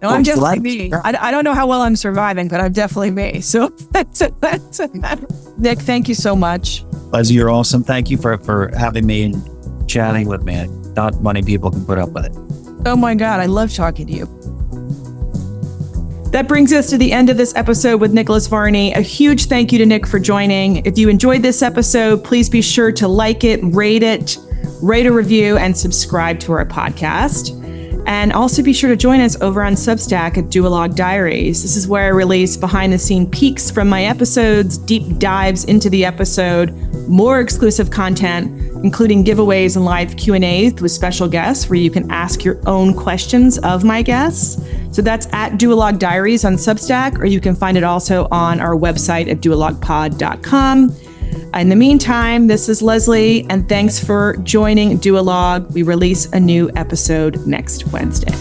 Speaker 1: No, I'm definitely me. I don't know how well I'm surviving, but I'm definitely me. So that's Nick, thank you so much.
Speaker 2: Leslie, you're awesome. Thank you for having me and chatting with me. Not many people can put up with it.
Speaker 1: Oh my God, I love talking to you. That brings us to the end of this episode with Nicholas Varney. A huge thank you to Nick for joining. If you enjoyed this episode, please be sure to like it, rate a review, and subscribe to our podcast. And also be sure to join us over on Substack at Duologue Diaries. This is where I release behind-the-scene peeks from my episodes, deep dives into the episode, more exclusive content, including giveaways and live Q&As with special guests where you can ask your own questions of my guests. So that's at Duologue Diaries on Substack, or you can find it also on our website at duologuepod.com. In the meantime, this is Leslie, and thanks for joining Duologue. We release a new episode next Wednesday.